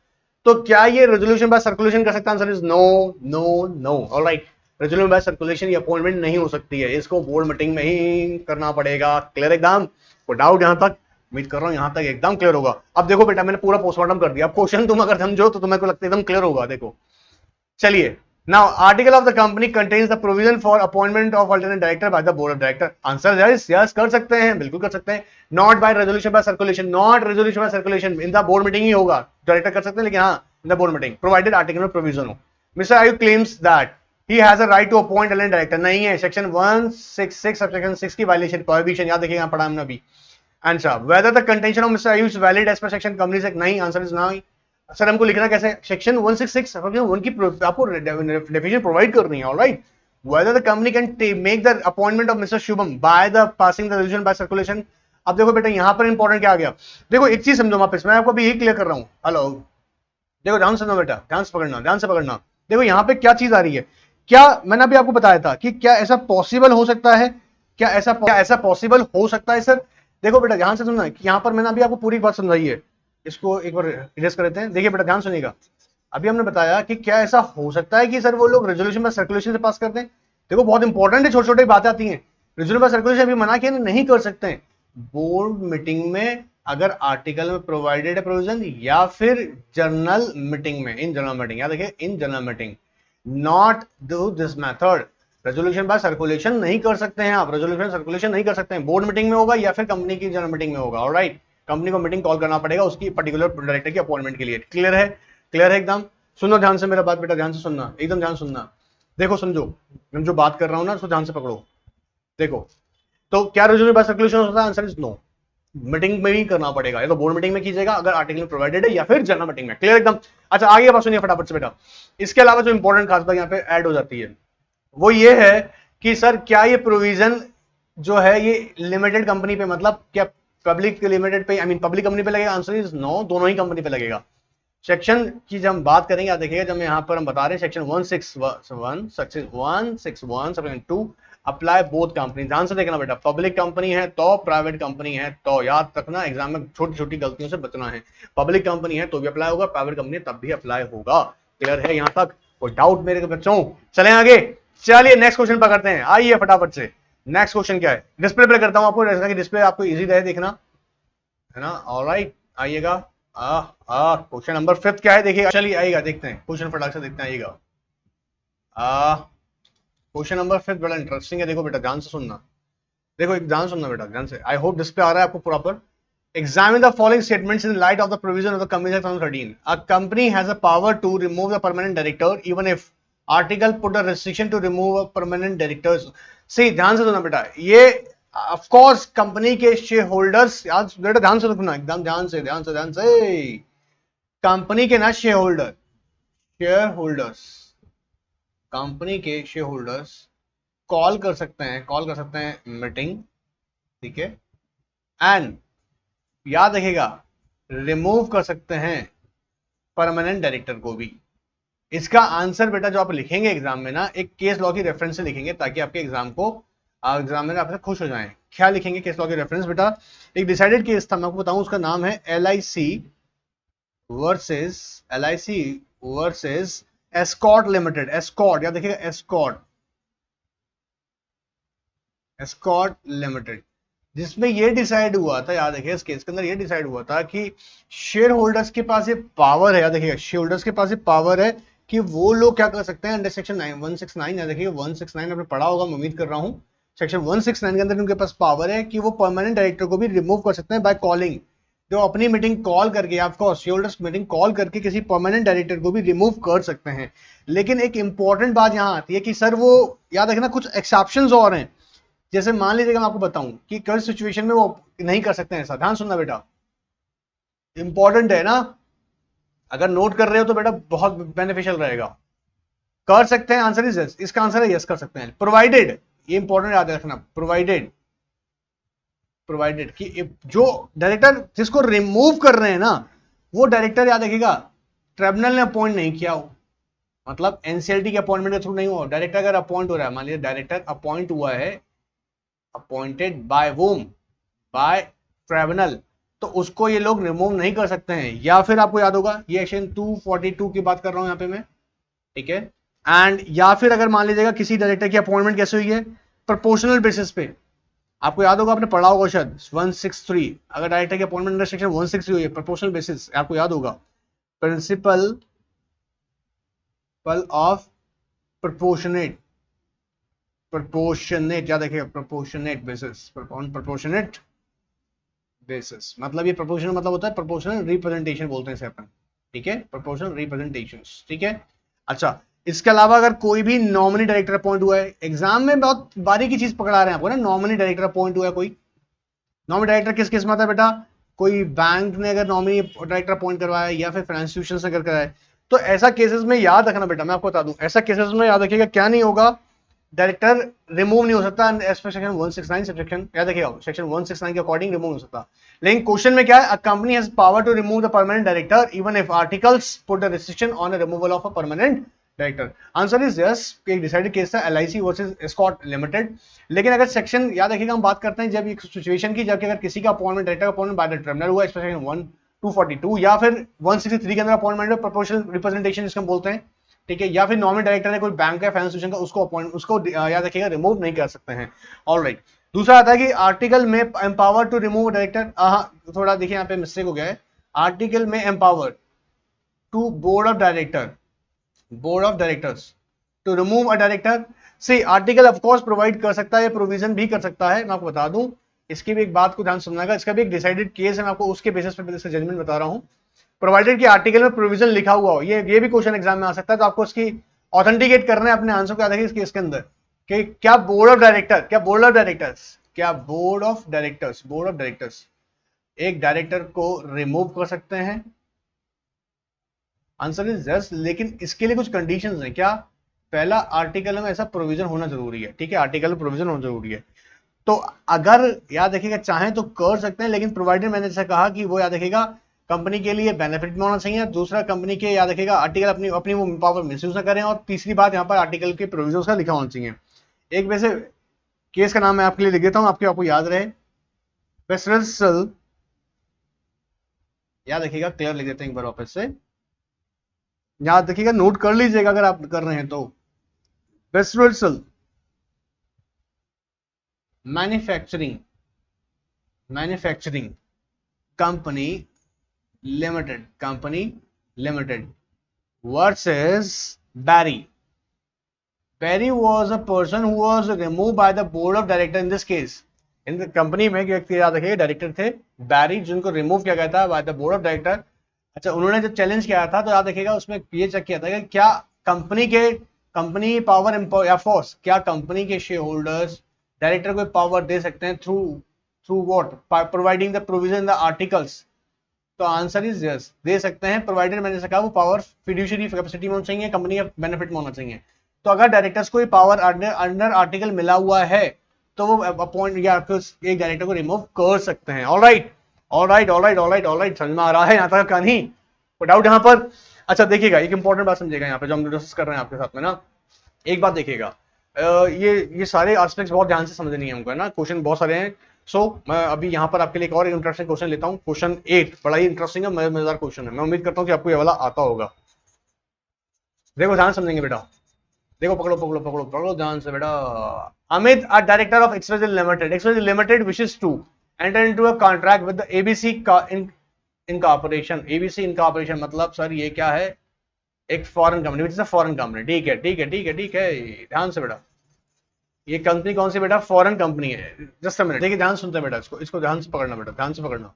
तो क्या ये रेजोल्यूशन बाय सर्कुलेशन कर सकता है? Answer is no, no, no. Alright, resolution by circulation ये अपॉइंटमेंट नहीं हो सकती है, इसको बोर्ड मीटिंग में ही करना पड़ेगा। क्लियर एकदम? कोई डाउट यहां तक? उम्मीद कर रहा हूं यहां तक एकदम क्लियर होगा। अब देखो बेटा, मैंने पूरा पोस्टमार्टम कर दिया, अब क्वेश्चन तुम अगर समझो तो तुम्हें को लगता है एकदम क्लियर होगा। देखो, चलिए, now article of the company contains the provision for appointment of alternate director by the board of director. Answer yes, yes कर सकते हैं, बिल्कुल कर सकते हैं। Not by resolution by circulation, not resolution by circulation, in the board meeting ही होगा, director कर सकते हैं, लेकिन हाँ in the board meeting, provided article में प्रोविजन हो। Mister Ayu claims that he has a right to appoint alternate director, नहीं है, सेक्शन 166 सेक्शन 6 की वायलेशन, प्रोहिबिशन, याद देखिएगा, पढ़ा हमने अभी। Answer, whether the contention of Mr. Ayush valid as per section Companies Act, नहीं, आंसर इज नहीं। सर हमको लिखना कैसे, सेक्शन 166 उनकी आपको डेफिनेशन प्रोवाइड करनी है। Alright, whether the company can make the appointment of Mr. Shubham by the passing the resolution by circulation। अब देखो बेटा, यहां पर इंपॉर्टेंट क्या आ गया, देखो एक चीज समझो वापस, मैं आपको अभी यही क्लियर कर रहा हूं। हेलो, देखो ध्यान से समझो बेटा, ध्यान से पकड़ना, ध्यान से पकड़ना। देखो यहाँ पे क्या चीज आ रही है, क्या मैंने अभी आपको बताया था कि क्या ऐसा पॉसिबल हो सकता है, क्या ऐसा पॉसिबल हो सकता है सर? देखो बेटा ध्यान से सुनना, यहाँ पर मैंने अभी आपको पूरी बात समझाई है, इसको एक बार इरेज कर देते हैं। देखिए बेटा ध्यान सुनिएगा, अभी हमने बताया कि क्या ऐसा हो सकता है कि सर वो लोग रेजोल्यूशन में सर्कुलेशन से पास कर दें। देखो बहुत इंपॉर्टेंट है, छोटी छोटी बातें आती हैं। रेजोल्यूशन में सर्कुलेशन अभी मना किया नहीं कर सकते हैं, बोर्ड मीटिंग में अगर आर्टिकल में प्रोवाइडेड है प्रोविजन, या फिर जनरल मीटिंग में, इन जनरल मीटिंग, याद देखिए in general meeting, not do this method. Resolution by circulation नहीं कर सकते हैं आप, रेजोल्यूशन सर्कुलेशन नहीं कर सकते हैं, बोर्ड मीटिंग में होगा या फिर कंपनी की जनरल मीटिंग में होगा। ऑलराइट, कंपनी को मीटिंग कॉल करना पड़ेगा उसकी पर्टिकुलर डायरेक्टर की अपॉइंटमेंट के लिए। क्लियर है? क्लियर है एकदम? सुनो ध्यान से मेरा बात बेटा, ध्यान से सुनना, एकदम ध्यान सुनना। देखो समझो, मैं जो बात कर रहा हूं ना उसको ध्यान से पकड़ो। देखो, तो क्या रेजोल्यूशन बाय सर्कुलेशन होता है? आंसर इज नो, मीटिंग में भी करना पड़ेगा, या तो बोर्ड मीटिंग में कीजिएगा अगर आर्टिकल में प्रोवाइडेड है, या फिर जनरल मीटिंग में। क्लियर एकदम? अच्छा आगे बात सुनिए फटाफट से बेटा। इसके अलावा जो इंपॉर्टेंट खास बात यहाँ पे ऐड हो जाती है वो ये है कि सर क्या ये प्रोविजन जो है ये लिमिटेड कंपनी पे, मतलब क्या पब्लिक लिमिटेड पे, आई मीन पब्लिक कंपनी पे लगेगा? आंसर इज नो, दोनों ही कंपनी पे लगेगा। सेक्शन की जब हम बात करेंगे, आप देखिएगा जब यहाँ पर हम बता रहे हैं सेक्शन 161(2) अप्लाई बोथ कंपनी। ध्यान से देखना बेटा, पब्लिक कंपनी है तो, प्राइवेट कंपनी है तो, याद रखना एग्जाम में छोटी छोटी गलतियों से बचना है। पब्लिक कंपनी है तो भी अप्लाई होगा, प्राइवेट कंपनी तब भी अप्लाई होगा। क्लियर है यहाँ तक? कोई डाउट मेरे बच्चों? चले आगे, चलिए नेक्स्ट क्वेश्चन पकड़ते हैं, आइए फटाफट से। नेक्स्ट क्वेश्चन क्या है, डिस्प्ले पे करता हूं आपको, जैसा कि डिस्प्ले आपको इजी रहे देखना, है ना? ऑलराइट, आइएगा। क्वेश्चन नंबर 5 क्या है देखिए, चलिए आइएगा, देखते हैं क्वेश्चन फटाक से देखते हैं, आइएगा। क्वेश्चन नंबर 5 बड़ा इंटरेस्टिंग है, देखो बेटा ध्यान से सुनना, देखो एक ध्यान सुनना बेटा, ध्यान से। आई होप डिस्प्ले आ रहा है आपको proper. Examine the following statements in light of the provision of the Companies Act 2013. A company has a power to remove the permanent director even if article put a restriction to remove a permanent directors. See, ध्यान से सुनना बेटा, ये of course company के share holders, याद बेटा ध्यान से सुनना, एकदम ध्यान से, ध्यान से, ध्यान से। कंपनी के ना share holder, share holders, company के शेयर होल्डर्स कॉल कर सकते हैं मीटिंग, ठीक है, एंड याद रखिएगा रिमूव कर सकते हैं परमानेंट डायरेक्टर को भी। इसका आंसर बेटा जो आप लिखेंगे एग्जाम में ना, एक केस लॉ की रेफरेंस से लिखेंगे, ताकि आपके एग्जाम को एग्जामिनर आपसे खुश हो जाएं। क्या लिखेंगे केस लॉ की रेफरेंस बेटा? एक डिसाइडेड केस था, मैं आपको बताऊं, उसका नाम है LIC versus Escort limited. Escort, याद देखिएगा, एस्कॉर्ट लिमिटेड, जिसमें ये डिसाइड हुआ था, याद रखिए इस केस के अंदर ये डिसाइड हुआ था कि शेयर होल्डर्स के पास ये पावर है, याद रखिएगा शेयर होल्डर्स के पास ये पावर है कि वो लोग क्या कर सकते हैं अंडर सेक्शन 169, याद रखिए 169 आपने पढ़ा होगा, मैं उम्मीद कर रहा हूं। सेक्शन 169 के अंदर उनके पास पावर है कि वो परमानेंट डायरेक्टर को भी रिमूव कर सकते हैं बाय कॉलिंग, जो अपनी मीटिंग कॉल करके, आपको शेयर होल्डर्स मीटिंग कॉल करके किसी परमानेंट डायरेक्टर को भी रिमूव कर सकते हैं। लेकिन एक इंपॉर्टेंट बात यहां आती है कि सर वो, याद रखना कुछ एक्सेप्शंस और हैं। जैसे मान लीजिएगा मैं आपको बताऊं कि कर्ज सिचुएशन में वो नहीं कर सकते हैं ऐसा, ध्यान सुनना बेटा, इंपॉर्टेंट है ना, अगर नोट कर रहे हो तो बेटा बहुत बेनिफिशियल रहेगा। कर सकते हैं, आंसर इज यस, इसका आंसर है यस कर सकते हैं, प्रोवाइडेड, ये इंपॉर्टेंट याद रखना, प्रोवाइडेड कि जो डायरेक्टर जिसको रिमूव कर रहे हैं ना, वो डायरेक्टर याद रखिएगा ट्रिब्यूनल ने अपॉइंट नहीं किया हो, मतलब एनसीएलटी के अपॉइंटमेंट के थ्रू नहीं हुआ। डायरेक्टर अगर अपॉइंट हो रहा है, मान लीजिए डायरेक्टर अपॉइंट हुआ है, अपॉइंटेड बाय वोम, बाय ट्रिब्यूनल, तो उसको ये लोग रिमूव नहीं कर सकते हैं। या फिर आपको याद होगा ये एक्शन 242 की बात कर रहा हूं यहां पे मैं, ठीक है। एंड या फिर अगर मान लीजिएगा किसी डायरेक्टर की अपॉइंटमेंट कैसे हुई है, प्रोपोर्शनल बेसिस पे, आपको याद होगा आपने पढ़ा होगा शायद 163, अगर डायरेक्टर की अपॉइंटमेंट अंडर सेक्शन 163 हुई है प्रोपोर्शनल बेसिस, आपको याद होगा प्रिंसिपल ऑफ प्रोपोर्शनेट, याद रखिएगा प्रोपोर्शनेट बेसिस, मतलब ये प्रोपोर्शनल मतलब होता है प्रोपोर्शनल रिप्रेजेंटेशन बोलते हैं इसे अपन, ठीक है, प्रोपोर्शनल रिप्रेजेंटेशन, ठीक है। अच्छा, इसके अलावा अगर कोई भी नॉमिनी डायरेक्टर अपॉइंट हुआ है, एग्जाम में बहुत बारीकी चीज पकड़ा रहे हैं आपको ना, नॉमिनी डायरेक्टर अपॉइंट हुआ है कोई, नॉमिनी डायरेक्टर किस किस में आता है बेटा? कोई बैंक ने अगर नॉमिनी डायरेक्टर अपॉइंट करवाया या फिर फाइनेंशियल इंस्टीट्यूशन से अगर कराया, तो ऐसा केसेस में याद रखना बेटा, मैं आपको बता दूं, ऐसा केसेस में याद रखिएगा क्या नहीं होगा, डायरेक्टर रिमूव नहीं हो सकता एज पर सेक्शन 169, सेक्शन याद रखिएगा सेक्शन 169 के अकॉर्डिंग रिमूव हो सकता। लेकिन क्वेश्चन में क्या है, a company has power to remove the permanent director even if articles put a restriction on the removal of a permanent director. Answer is yes, एक डिसाइडेड केस था LIC versus Escort limited. लेकिन अगर section याद रखिएगा, हम बात करते हैं जब एक सिचुएशन की, जबकि अगर किसी का appointment director appointment by the tribunal हुआ, सेक्शन 242 या फिर 163 के अंदर अपॉइंटमेंट में प्रोपोर्शनल रिप्रेजेंटेशन जिसको हम बोलते हैं, ठीक है, या फिर नॉमिनी डायरेक्टर है कोई बैंक का फाइनेंस इंस्टीट्यूशन का, उसको याद रखिएगा रिमूव नहीं कर सकते हैं। ऑलराइट, दूसरा आता है कि आर्टिकल में एम्पावर टू रिमूव डायरेक्टर, थोड़ा देखिए यहाँ पे मिस्टेक हो गया है, आर्टिकल में empower to board of directors to remove a director. See article of course provide कर सकता है, प्रोविजन भी कर सकता है, मैं आपको बता दूं, इसकी भी एक बात को ध्यान सुनना, इसका भी एक डिसाइडेड केस है, मैं आपको उसके बेसिस पे इसका जजमेंट बता रहा हूं। प्रोवाइडेड कि आर्टिकल में प्रोविजन लिखा हुआ हो, ये भी क्वेश्चन एग्जाम में आ सकता है, तो आपको इसकी ऑथेंटिकेट करना है अपने आंसर को, याद रखिए इस केस के अंदर कि क्या बोर्ड ऑफ डायरेक्टर्स एक डायरेक्टर को रिमूव कर सकते हैं। आंसर इज यस, लेकिन इसके लिए कुछ कंडीशंस हैं। क्या? पहला आर्टिकल में ऐसा प्रोविजन होना जरूरी है, ठीक है, आर्टिकल में प्रोविजन होना जरूरी है। तो अगर याद रखिएगा चाहें तो कर सकते हैं, लेकिन प्रोवाइडेड मैंने जैसे कहा कि वो याद रखिएगा कंपनी के लिए बेनिफिट में होना चाहिए, दूसरा कंपनी के याद रखिएगा आर्टिकल अपनी अपनी वो पावर मिसयूज ना करें, और तीसरी बात यहाँ पर आर्टिकल के प्रोविजन का लिखा होना चाहिए। एक वैसे केस का नाम मैं आपके लिए लिख देता हूँ, आपको याद रहे, वेस्टर्सल, याद रखिएगा, क्लियर लिख देते हैं एक बार वापस से, याद रखिएगा, नोट कर लीजिएगा अगर आप कर रहे हैं तो। वेस्टर्सल manufacturing company limited versus Barry. Perry was a person who was removed by the board of director in this case. In company में व्यक्ति याद रखिए डायरेक्टर थे बैरी, जिनको रिमूव किया गया था bye the board of director. अच्छा, उन्होंने जब चैलेंज किया था तो याद रखिएगा उसमें ये चेक किया था कि क्या कंपनी पावर या फोर्स, क्या कंपनी के शेयर होल्डर्स डायरेक्टर को पावर दे सकते हैं through what, providing the provision in the articles. तो आंसर इज यस, दे सकते हैं, प्रोवाइडेड मैंने कहा वो पावर फिड्यूशियरी कैपेसिटी में होना चाहिए, कंपनी के बेनिफिट में होना चाहिए। तो अगर डायरेक्टर्स को पावर अंडर आर्टिकल मिला हुआ है तो वो अपॉइंट या फिर एक डायरेक्टर को रिमूव कर सकते हैं। ऑलराइट, समझ में आ रहा है यहाँ तक कहानी, कोई डाउट यहाँ पर? अच्छा देखिएगा, एक इंपॉर्टेंट बात समझिएगा यहाँ पे जो हम डिस्कस कर रहे हैं आपके साथ में ना, एक बात देखिएगा, ये सारे एस्पेक्ट्स बहुत ध्यान से समझनी है हमको, है ना, क्वेश्चन बहुत सारे हैं। सो मैं अभी यहाँ पर आपके लिए एक और इंटरेस्टिंग क्वेश्चन लेता हूँ, क्वेश्चन 8, बड़ा ही इंटरेस्टिंग है, मजेदार क्वेश्चन है, मैं उम्मीद करता हूँ कि आपको ये वाला आता होगा। देखो ध्यान समझेंगे बेटा, देखो पकड़ो ध्यान से बेटा। Amit, a director of XYZ limited, XYZ limited wishes to enter into a contract with the ABC incorporation. ABC incorporation मतलब सर ये क्या है? एक foreign company, which is a foreign company. ठीक है, ध्यान से बेटा, ये कंपनी कौन सी बेटा? फॉरेन कंपनी है। जस्ट अ मिनट, देखिए ध्यान सुनते हैं बेटा, इसको ध्यान से पकड़ना बेटा, ध्यान से पकड़ना।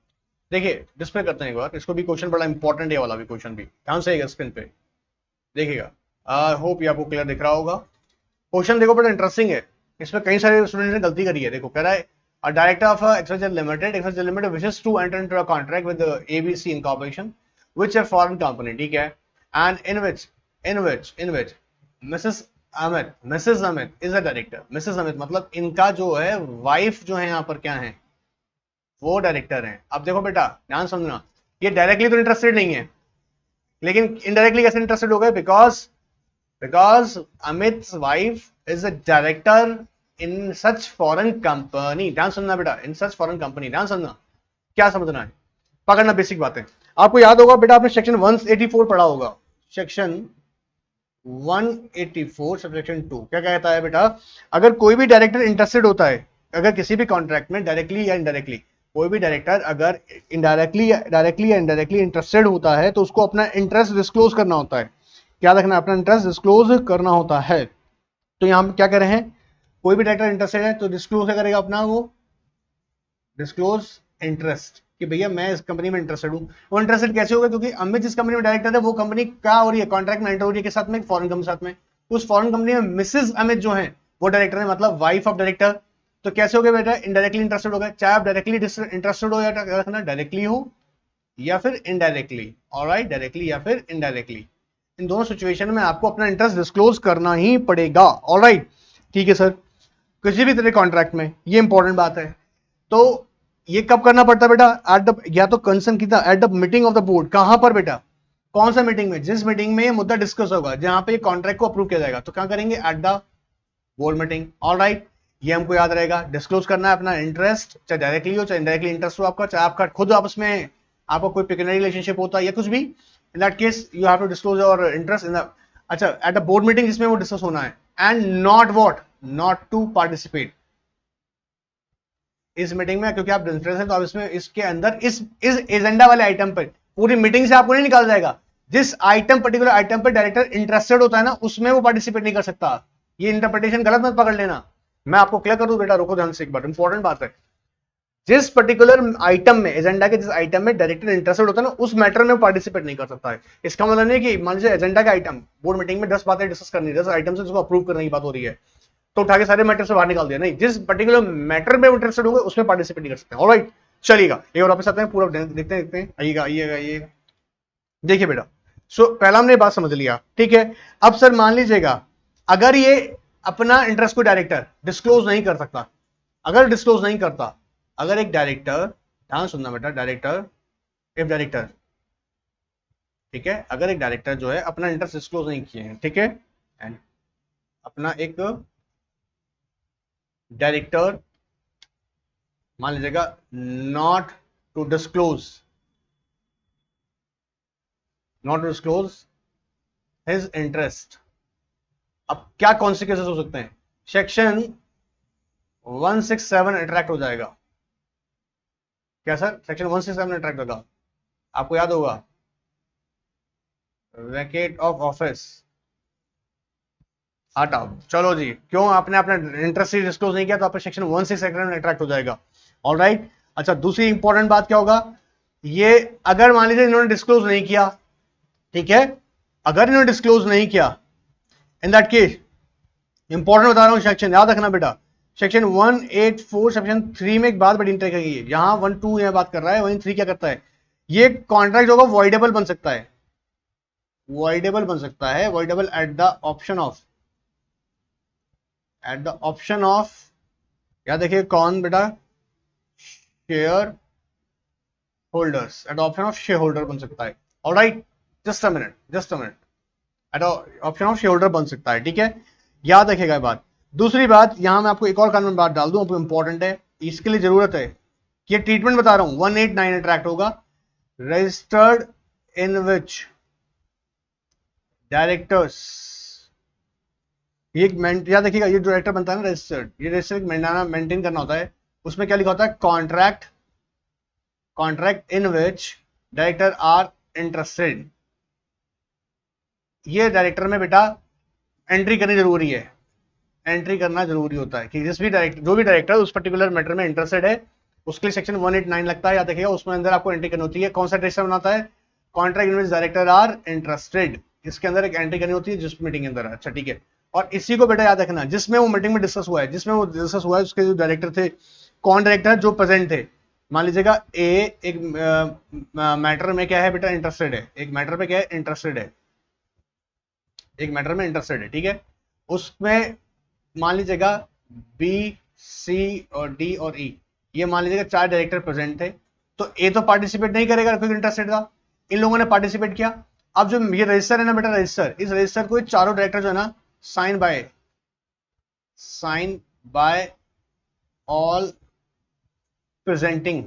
देखिए डिस्प्ले करते हैं एक बार, इसको भी क्वेश्चन बड़ा इंपॉर्टेंट है वाला भी क्वेश्चन भी, ध्यान से स्क्रीन पे देखिएगा। आई होप ये आपको क्लियर दिख रहा होगा। क्वेश्चन देखो बड़ा इंटरेस्टिंग है, इसमें कई सारे स्टूडेंट ने गलती करी है। देखो कह रहा है a director of XYZ Limited wishes to enter into a contract with the ABC Incorporation, which a foreign company, ठीक है, and in which Mrs. Amit is a director। Mrs. Amit मतलब इनका जो है वाइफ जो है यहाँ पर क्या है, वो डायरेक्टर है। अब देखो बेटा ध्यान समझना, ये डायरेक्टली तो इंटरेस्टेड नहीं है, लेकिन इनडायरेक्टली कैसे इंटरेस्टेड हो गए? Because Amit's wife is a director in such foreign company. ध्यान समझना बेटा, इन सच फॉरेन कंपनी, ध्यान समझना, क्या समझना है, पकड़ना बेसिक बातें। आपको याद होगा बेटा, आपने सेक्शन 184 पढ़ा होगा, सेक्शन 184 सबसेक्शन 2 क्या कहता है बेटा? अगर कोई भी डायरेक्टर इंटरेस्टेड होता है, अगर किसी भी कॉन्ट्रैक्ट में डायरेक्टली या इनडायरेक्टली, कोई भी डायरेक्टर अगर डायरेक्टली या इनडायरेक्टली इंटरेस्टेड होता है तो उसको अपना इंटरेस्ट डिस्क्लोज करना होता है। क्या रखना? अपना इंटरेस्ट डिस्क्लोज करना होता है। तो यहाँ हम क्या कर रहे हैं, कोई भी डायरेक्टर इंटरेस्टेड है तो डिस्क्लोज क्या करेगा अपना? वो डिस्क्लोज इंटरेस्ट कि भैया मैं इस कंपनी में इंटरेस्टेड हूँ। वो इंटरेस्टेड कैसे होगा? क्योंकि अमित जिस कंपनी में डायरेक्टर है वो कंपनी क्या हो रही है, कॉन्ट्रैक्ट में एंटर हो रही है के साथ में, फॉरेन कंपनी साथ में। उस फॉरेन कंपनी में मिसेज अमित जो है वो डायरेक्टर है, मतलब वाइफ ऑफ डायरेक्टर। तो कैसे हो गए बेटा? इनडायरेक्टली इंटरेस्टेड हो गए, चाहे आप डायरेक्टली इंटरेस्टेड हो या रखना डायरेक्टली हो या फिर इनडायरेक्टली। ऑलराइट, डायरेक्टली या फिर इनडायरेक्टली, इन दोनों सिचुएशन में आपको अपना इंटरेस्ट डिस्क्लोज करना ही पड़ेगा। ऑलराइट, ठीक है सर, किसी भी तरह कॉन्ट्रैक्ट में, ये इंपॉर्टेंट बात है। तो ये कब करना पड़ता है बेटा? एट द, या तो कंसर्न कितना, at the meeting of the board. कहां पर बेटा? कौन सा मीटिंग में? जिस मीटिंग में ये मुद्दा डिस्कस होगा, जहां पे कॉन्ट्रैक्ट को अप्रूव किया जाएगा, तो क्या करेंगे? Eight the board meeting. Alright, ये हमको याद रहेगा, डिस्क्लोज करना है अपना इंटरेस्ट, चाहे डायरेक्टली हो चाहे इनडायरेक्टली इंटरेस्ट हो आपका, चाहे आपका खुद आपस में आपका कोई पेक्यूनियरी रिलेशनशिप होता है या कुछ भी, in that case you have to disclose your interest in the, अच्छा, एट द बोर्ड मीटिंग जिसमें वो डिस्कस होना है। And not what, not to participate इस मीटिंग में, क्योंकि आप इंटरेस्ट है तो आप इसमें, इसके अंदर इस एजेंडा वाले आइटम पर पूरी मीटिंग से आपको नहीं निकाल जाएगा। जिस आइटम, पर्टिकुलर आइटम पर डायरेक्टर इंटरेस्टेड होता है ना, उसमें वो पार्टिसिपेट नहीं कर सकता। ये इंटरप्रिटेशन गलत मत पकड़ लेना, मैं आपको क्लियर कर दूं बेटा, रुको ध्यान से एक बार, इंपॉर्टेंट बात है। जिस पर्टिकुलर आइटम में, एजेंडा के जिस आइटम में डायरेक्टर इंटरेस्टेड होता है ना, उस मैटर में पार्टिसिपेट नहीं कर सकता है। इसका मतलब नहीं कि मान लीजिए एजेंडा का आइटम, बोर्ड मीटिंग में 10 बातें डिस्कस करनी, 10 आइटम से उसको अप्रूव करने की बात हो रही है, तो उठा के सारे मैटर से बाहर निकाल दिया, नहीं, जिस पर्टिकुलर मैटर में इंटरेस्टेड होगा उसमें पार्टिसिपेट नहीं कर सकते। ऑलराइट, चलिएगा एक और वापस आते हैं, पूरा देखते हैं, आइएगा। देखिए बेटा, सो पहला हमने बात समझ लिया, ठीक है। अब सर मान लीजिएगा अगर ये अपना इंटरेस्ट को डायरेक्टर डिस्क्लोज नहीं कर सकता, अगर डिस्क्लोज नहीं करता, अगर एक डायरेक्टर, ध्यान सुनना बेटा, डायरेक्टर, इफ डायरेक्टर, ठीक है, अगर एक डायरेक्टर जो है अपना इंटरेस्ट डिस्क्लोज नहीं किए हैं, ठीक है, एंड अपना एक डायरेक्टर मान लीजिएगा not to disclose, not to disclose his interest, अब क्या कॉन्सिक्वेंसेस हो सकते हैं? सेक्शन 167 अट्रैक्ट हो जाएगा। क्या सर? सेक्शन 167 अट्रैक्ट होगा, आपको याद होगा, वैकेट ऑफ ऑफिस, हटाओ, चलो जी, क्यों? आपने अपना इंटरेस्ट डिस्क्लोज नहीं किया तो आपका सेक्शन 167 में अट्रैक्ट हो जाएगा। ऑलराइट, अच्छा, दूसरी इंपॉर्टेंट बात क्या होगा, ये अगर मान लीजिए इन्होंने डिस्क्लोज नहीं किया, ठीक है, अगर इन्होंने डिस्क्लोज नहीं किया, इन दैट केस, इंपॉर्टेंट बता रहा हूं सेक्शन, याद रखना बेटा, सेक्शन 184 सेक्शन 3 में एक बात बड़ी इंटरेस्टिंग है, यहां 1-2 यहां बात कर रहा है, वहीं 3 क्या करता है, ये कॉन्ट्रैक्ट होगा वॉइडेबल बन सकता है, वॉइडेबल बन सकता है, voidable at the option of, at the option of, क्या देखिए कौन बेटा, share holders, at option of share holder बन सकता है। Alright, just a minute, just a minute, at option of share holder बन सकता है, ठीक है, याद रखेगा ये बात। दूसरी बात, यहां मैं आपको एक और कानून बात डाल दूं, आपको इंपॉर्टेंट है, इसके लिए जरूरत है कि ये ट्रीटमेंट बता रहा हूं, 189 अट्रैक्ट होगा, रजिस्टर्ड इन विच डायरेक्टर्स, ये याद देखिएगा, ये जो डायरेक्टर बनता है ना रजिस्टर्ड, ये रजिस्टर्ड मेंटेन करना होता है, उसमें क्या लिखा होता है, contract, contract in which director are interested, ये डायरेक्टर में बेटा एंट्री करनी जरूरी है, एंट्री करना जरूरी होता है कि जिस भी डायरेक्टर, जो भी डायरेक्टर उस पर्टिकुलर मैटर में इंटरेस्टेड है, उसके लिए सेक्शन 189 लगता है, याद रखिएगा, उसमें अंदर आपको एंट्री करनी होती है, कौन सा रजिस्टर बनाता है, contract in which director are interested, इसके अंदर एक एंट्री करनी होती है जिस मीटिंग के अंदर, अच्छा ठीक है, और इसी को बेटा याद रखना, जिसमें वो मीटिंग में डिस्कस हुआ है, जिसमें वो डिस्कस हुआ है, उसके जो डायरेक्टर थे, कौन डायरेक्टर जो प्रेजेंट थे, मान लीजिएगा ए एक मैटर में क्या है बेटा, इंटरेस्टेड है, एक मैटर में क्या है, इंटरेस्टेड है, एक मैटर में इंटरेस्टेड है, ठीक है, उसमें मान लीजिएगा बी, सी और डी और ई, ये मान लीजिएगा 4 डायरेक्टर प्रेजेंट थे, तो ए तो पार्टिसिपेट नहीं करेगा क्योंकि इंटरेस्टेड था, इन लोगों ने पार्टिसिपेट किया, अब जो ये रजिस्टर है ना बेटा, रजिस्टर, इस रजिस्टर को चारों डायरेक्टर जो है ना, sign by all presenting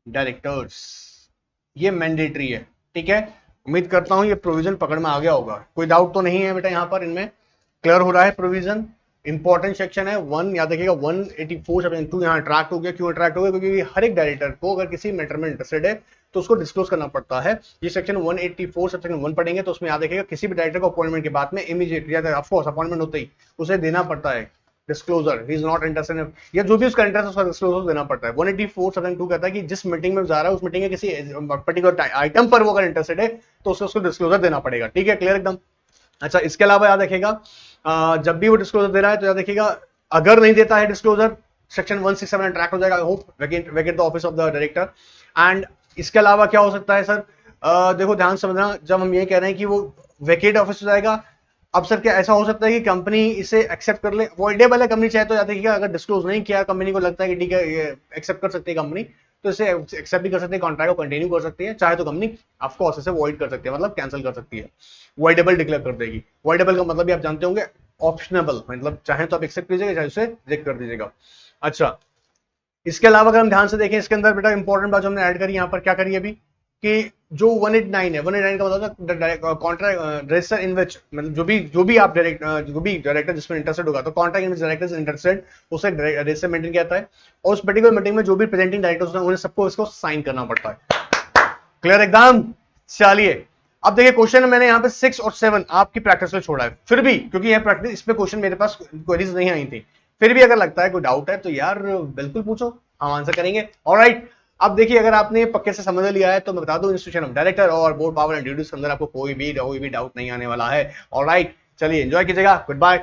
directors, ये मैंडेटरी है, ठीक है, उम्मीद करता हूं ये प्रोविजन पकड़ में आ गया होगा, कोई डाउट तो नहीं है बेटा, यहां पर इनमें क्लियर हो रहा है प्रोविजन, इंपॉर्टेंट सेक्शन है 1, याद रखिएगा 184 सेक्शन 2 यहां अट्रैक्ट हो गया, क्यों अट्रैक्ट हो गया, क्योंकि हर एक डायरेक्टर को अगर किसी मैटर में इंटरेस्टेड है तो उसको डिस्क्लोज करना पड़ता है, ये सेक्शन 184 सेक्शन 1 पढ़ेंगे तो उसमें याद रखिएगा, किसी भी डायरेक्टर को अपॉइंटमेंट के बाद में इमीडिएटली, ऑफकोर्स अपॉइंटमेंट होते ही उसे देना पड़ता है disclosure, he is not interested, या जो भी उसका इंटरेस्ट है उसका डिस्क्लोजर देना पड़ता है। 184 सेक्शन 2 कहता है कि जिस मीटिंग में जा रहा है उस मीटिंग के किसी पर्टिकुलर आइटम पर वो अगर इंटरेस्टेड है तो उसको डिस्क्लोजर देना पड़ेगा, ठीक है, क्लियर एकदम। अच्छा, इसके अलावा याद रखिएगा, जब भी वो डिस्क्लोजर दे रहा है तो याद रखिएगा, अगर नहीं देता है डिस्क्लोजर, सेक्शन 167 ट्रैक हो जाएगा, I hope Venkat the office of the director. And इसके अलावा क्या हो सकता है सर, देखो ध्यान समझना, जब हम ये कह रहे हैं कि वो वैकेट ऑफिस हो जाएगा, अब सर क्या ऐसा हो सकता है कि कंपनी इसे एक्सेप्ट कर ले, अवॉइडेबल है, कंपनी चाहे तो याद रखिएगा, अगर डिस्क्लोज नहीं किया, कंपनी को लगता है कि ठीक है ये एक्सेप्ट कर सकती है कंपनी, तो इसे एक्सेप्ट भी कर सकती है, कॉन्ट्रैक्ट को कंटिन्यू कर सकती है, चाहे तो कंपनी ऑफकोर्स इसे वॉइड कर सकती है, मतलब कैंसिल कर सकती है, वॉइडेबल डिक्लेयर कर देगी। वॉइडेबल का मतलब भी आप जानते होंगे, ऑप्शनेबल, मतलब चाहे तो आप एक्सेप्ट कीजिएगा, चाहे उसे रिजेक्ट कर दीजिएगा। अच्छा, इसके अलावा अगर हम ध्यान से देखें, इसके अंदर बेटा इंपॉर्टेंट बात जो हमने ऐड करी यहाँ पर, क्या करी अभी, कि जो 189 है, 189 का मतलब कॉन्ट्रैक्ट रजिस्टर इन विच, मतलब जो भी आप डायरेक्टर जिसमें इंटरेस्टेड होगा, तो contract in which director interested, उसे रजिस्टर मेंटेन किया जाता है, और उस पर्टिकुलर मीटिंग में जो भी प्रेजेंटिंग डायरेक्टर्स हैं उन्हें सबको इसको साइन करना पड़ता है, क्लियर एकदम। चलिए, अब देखिए क्वेश्चन मैंने यहाँ पे 6 और 7 आपकी प्रैक्टिस में छोड़ा है, फिर भी क्योंकि यह प्रैक्टिस, इस पे क्वेश्चन मेरे पास क्वेरीज नहीं आई थी, फिर भी अगर लगता है कोई डाउट है तो यार बिल्कुल पूछो, हम आंसर करेंगे। ऑलराइट, अब देखिए अगर आपने पक्के से समझ लिया है तो मैं बता दूं, इंस्टीट्यूशन ऑफ डायरेक्टर और बोर्ड पावर एंड ड्यूटीज के अंदर आपको कोई भी डाउट नहीं आने वाला है। ऑलराइट, चलिए एंजॉय कीजिएगा, गुड बाय।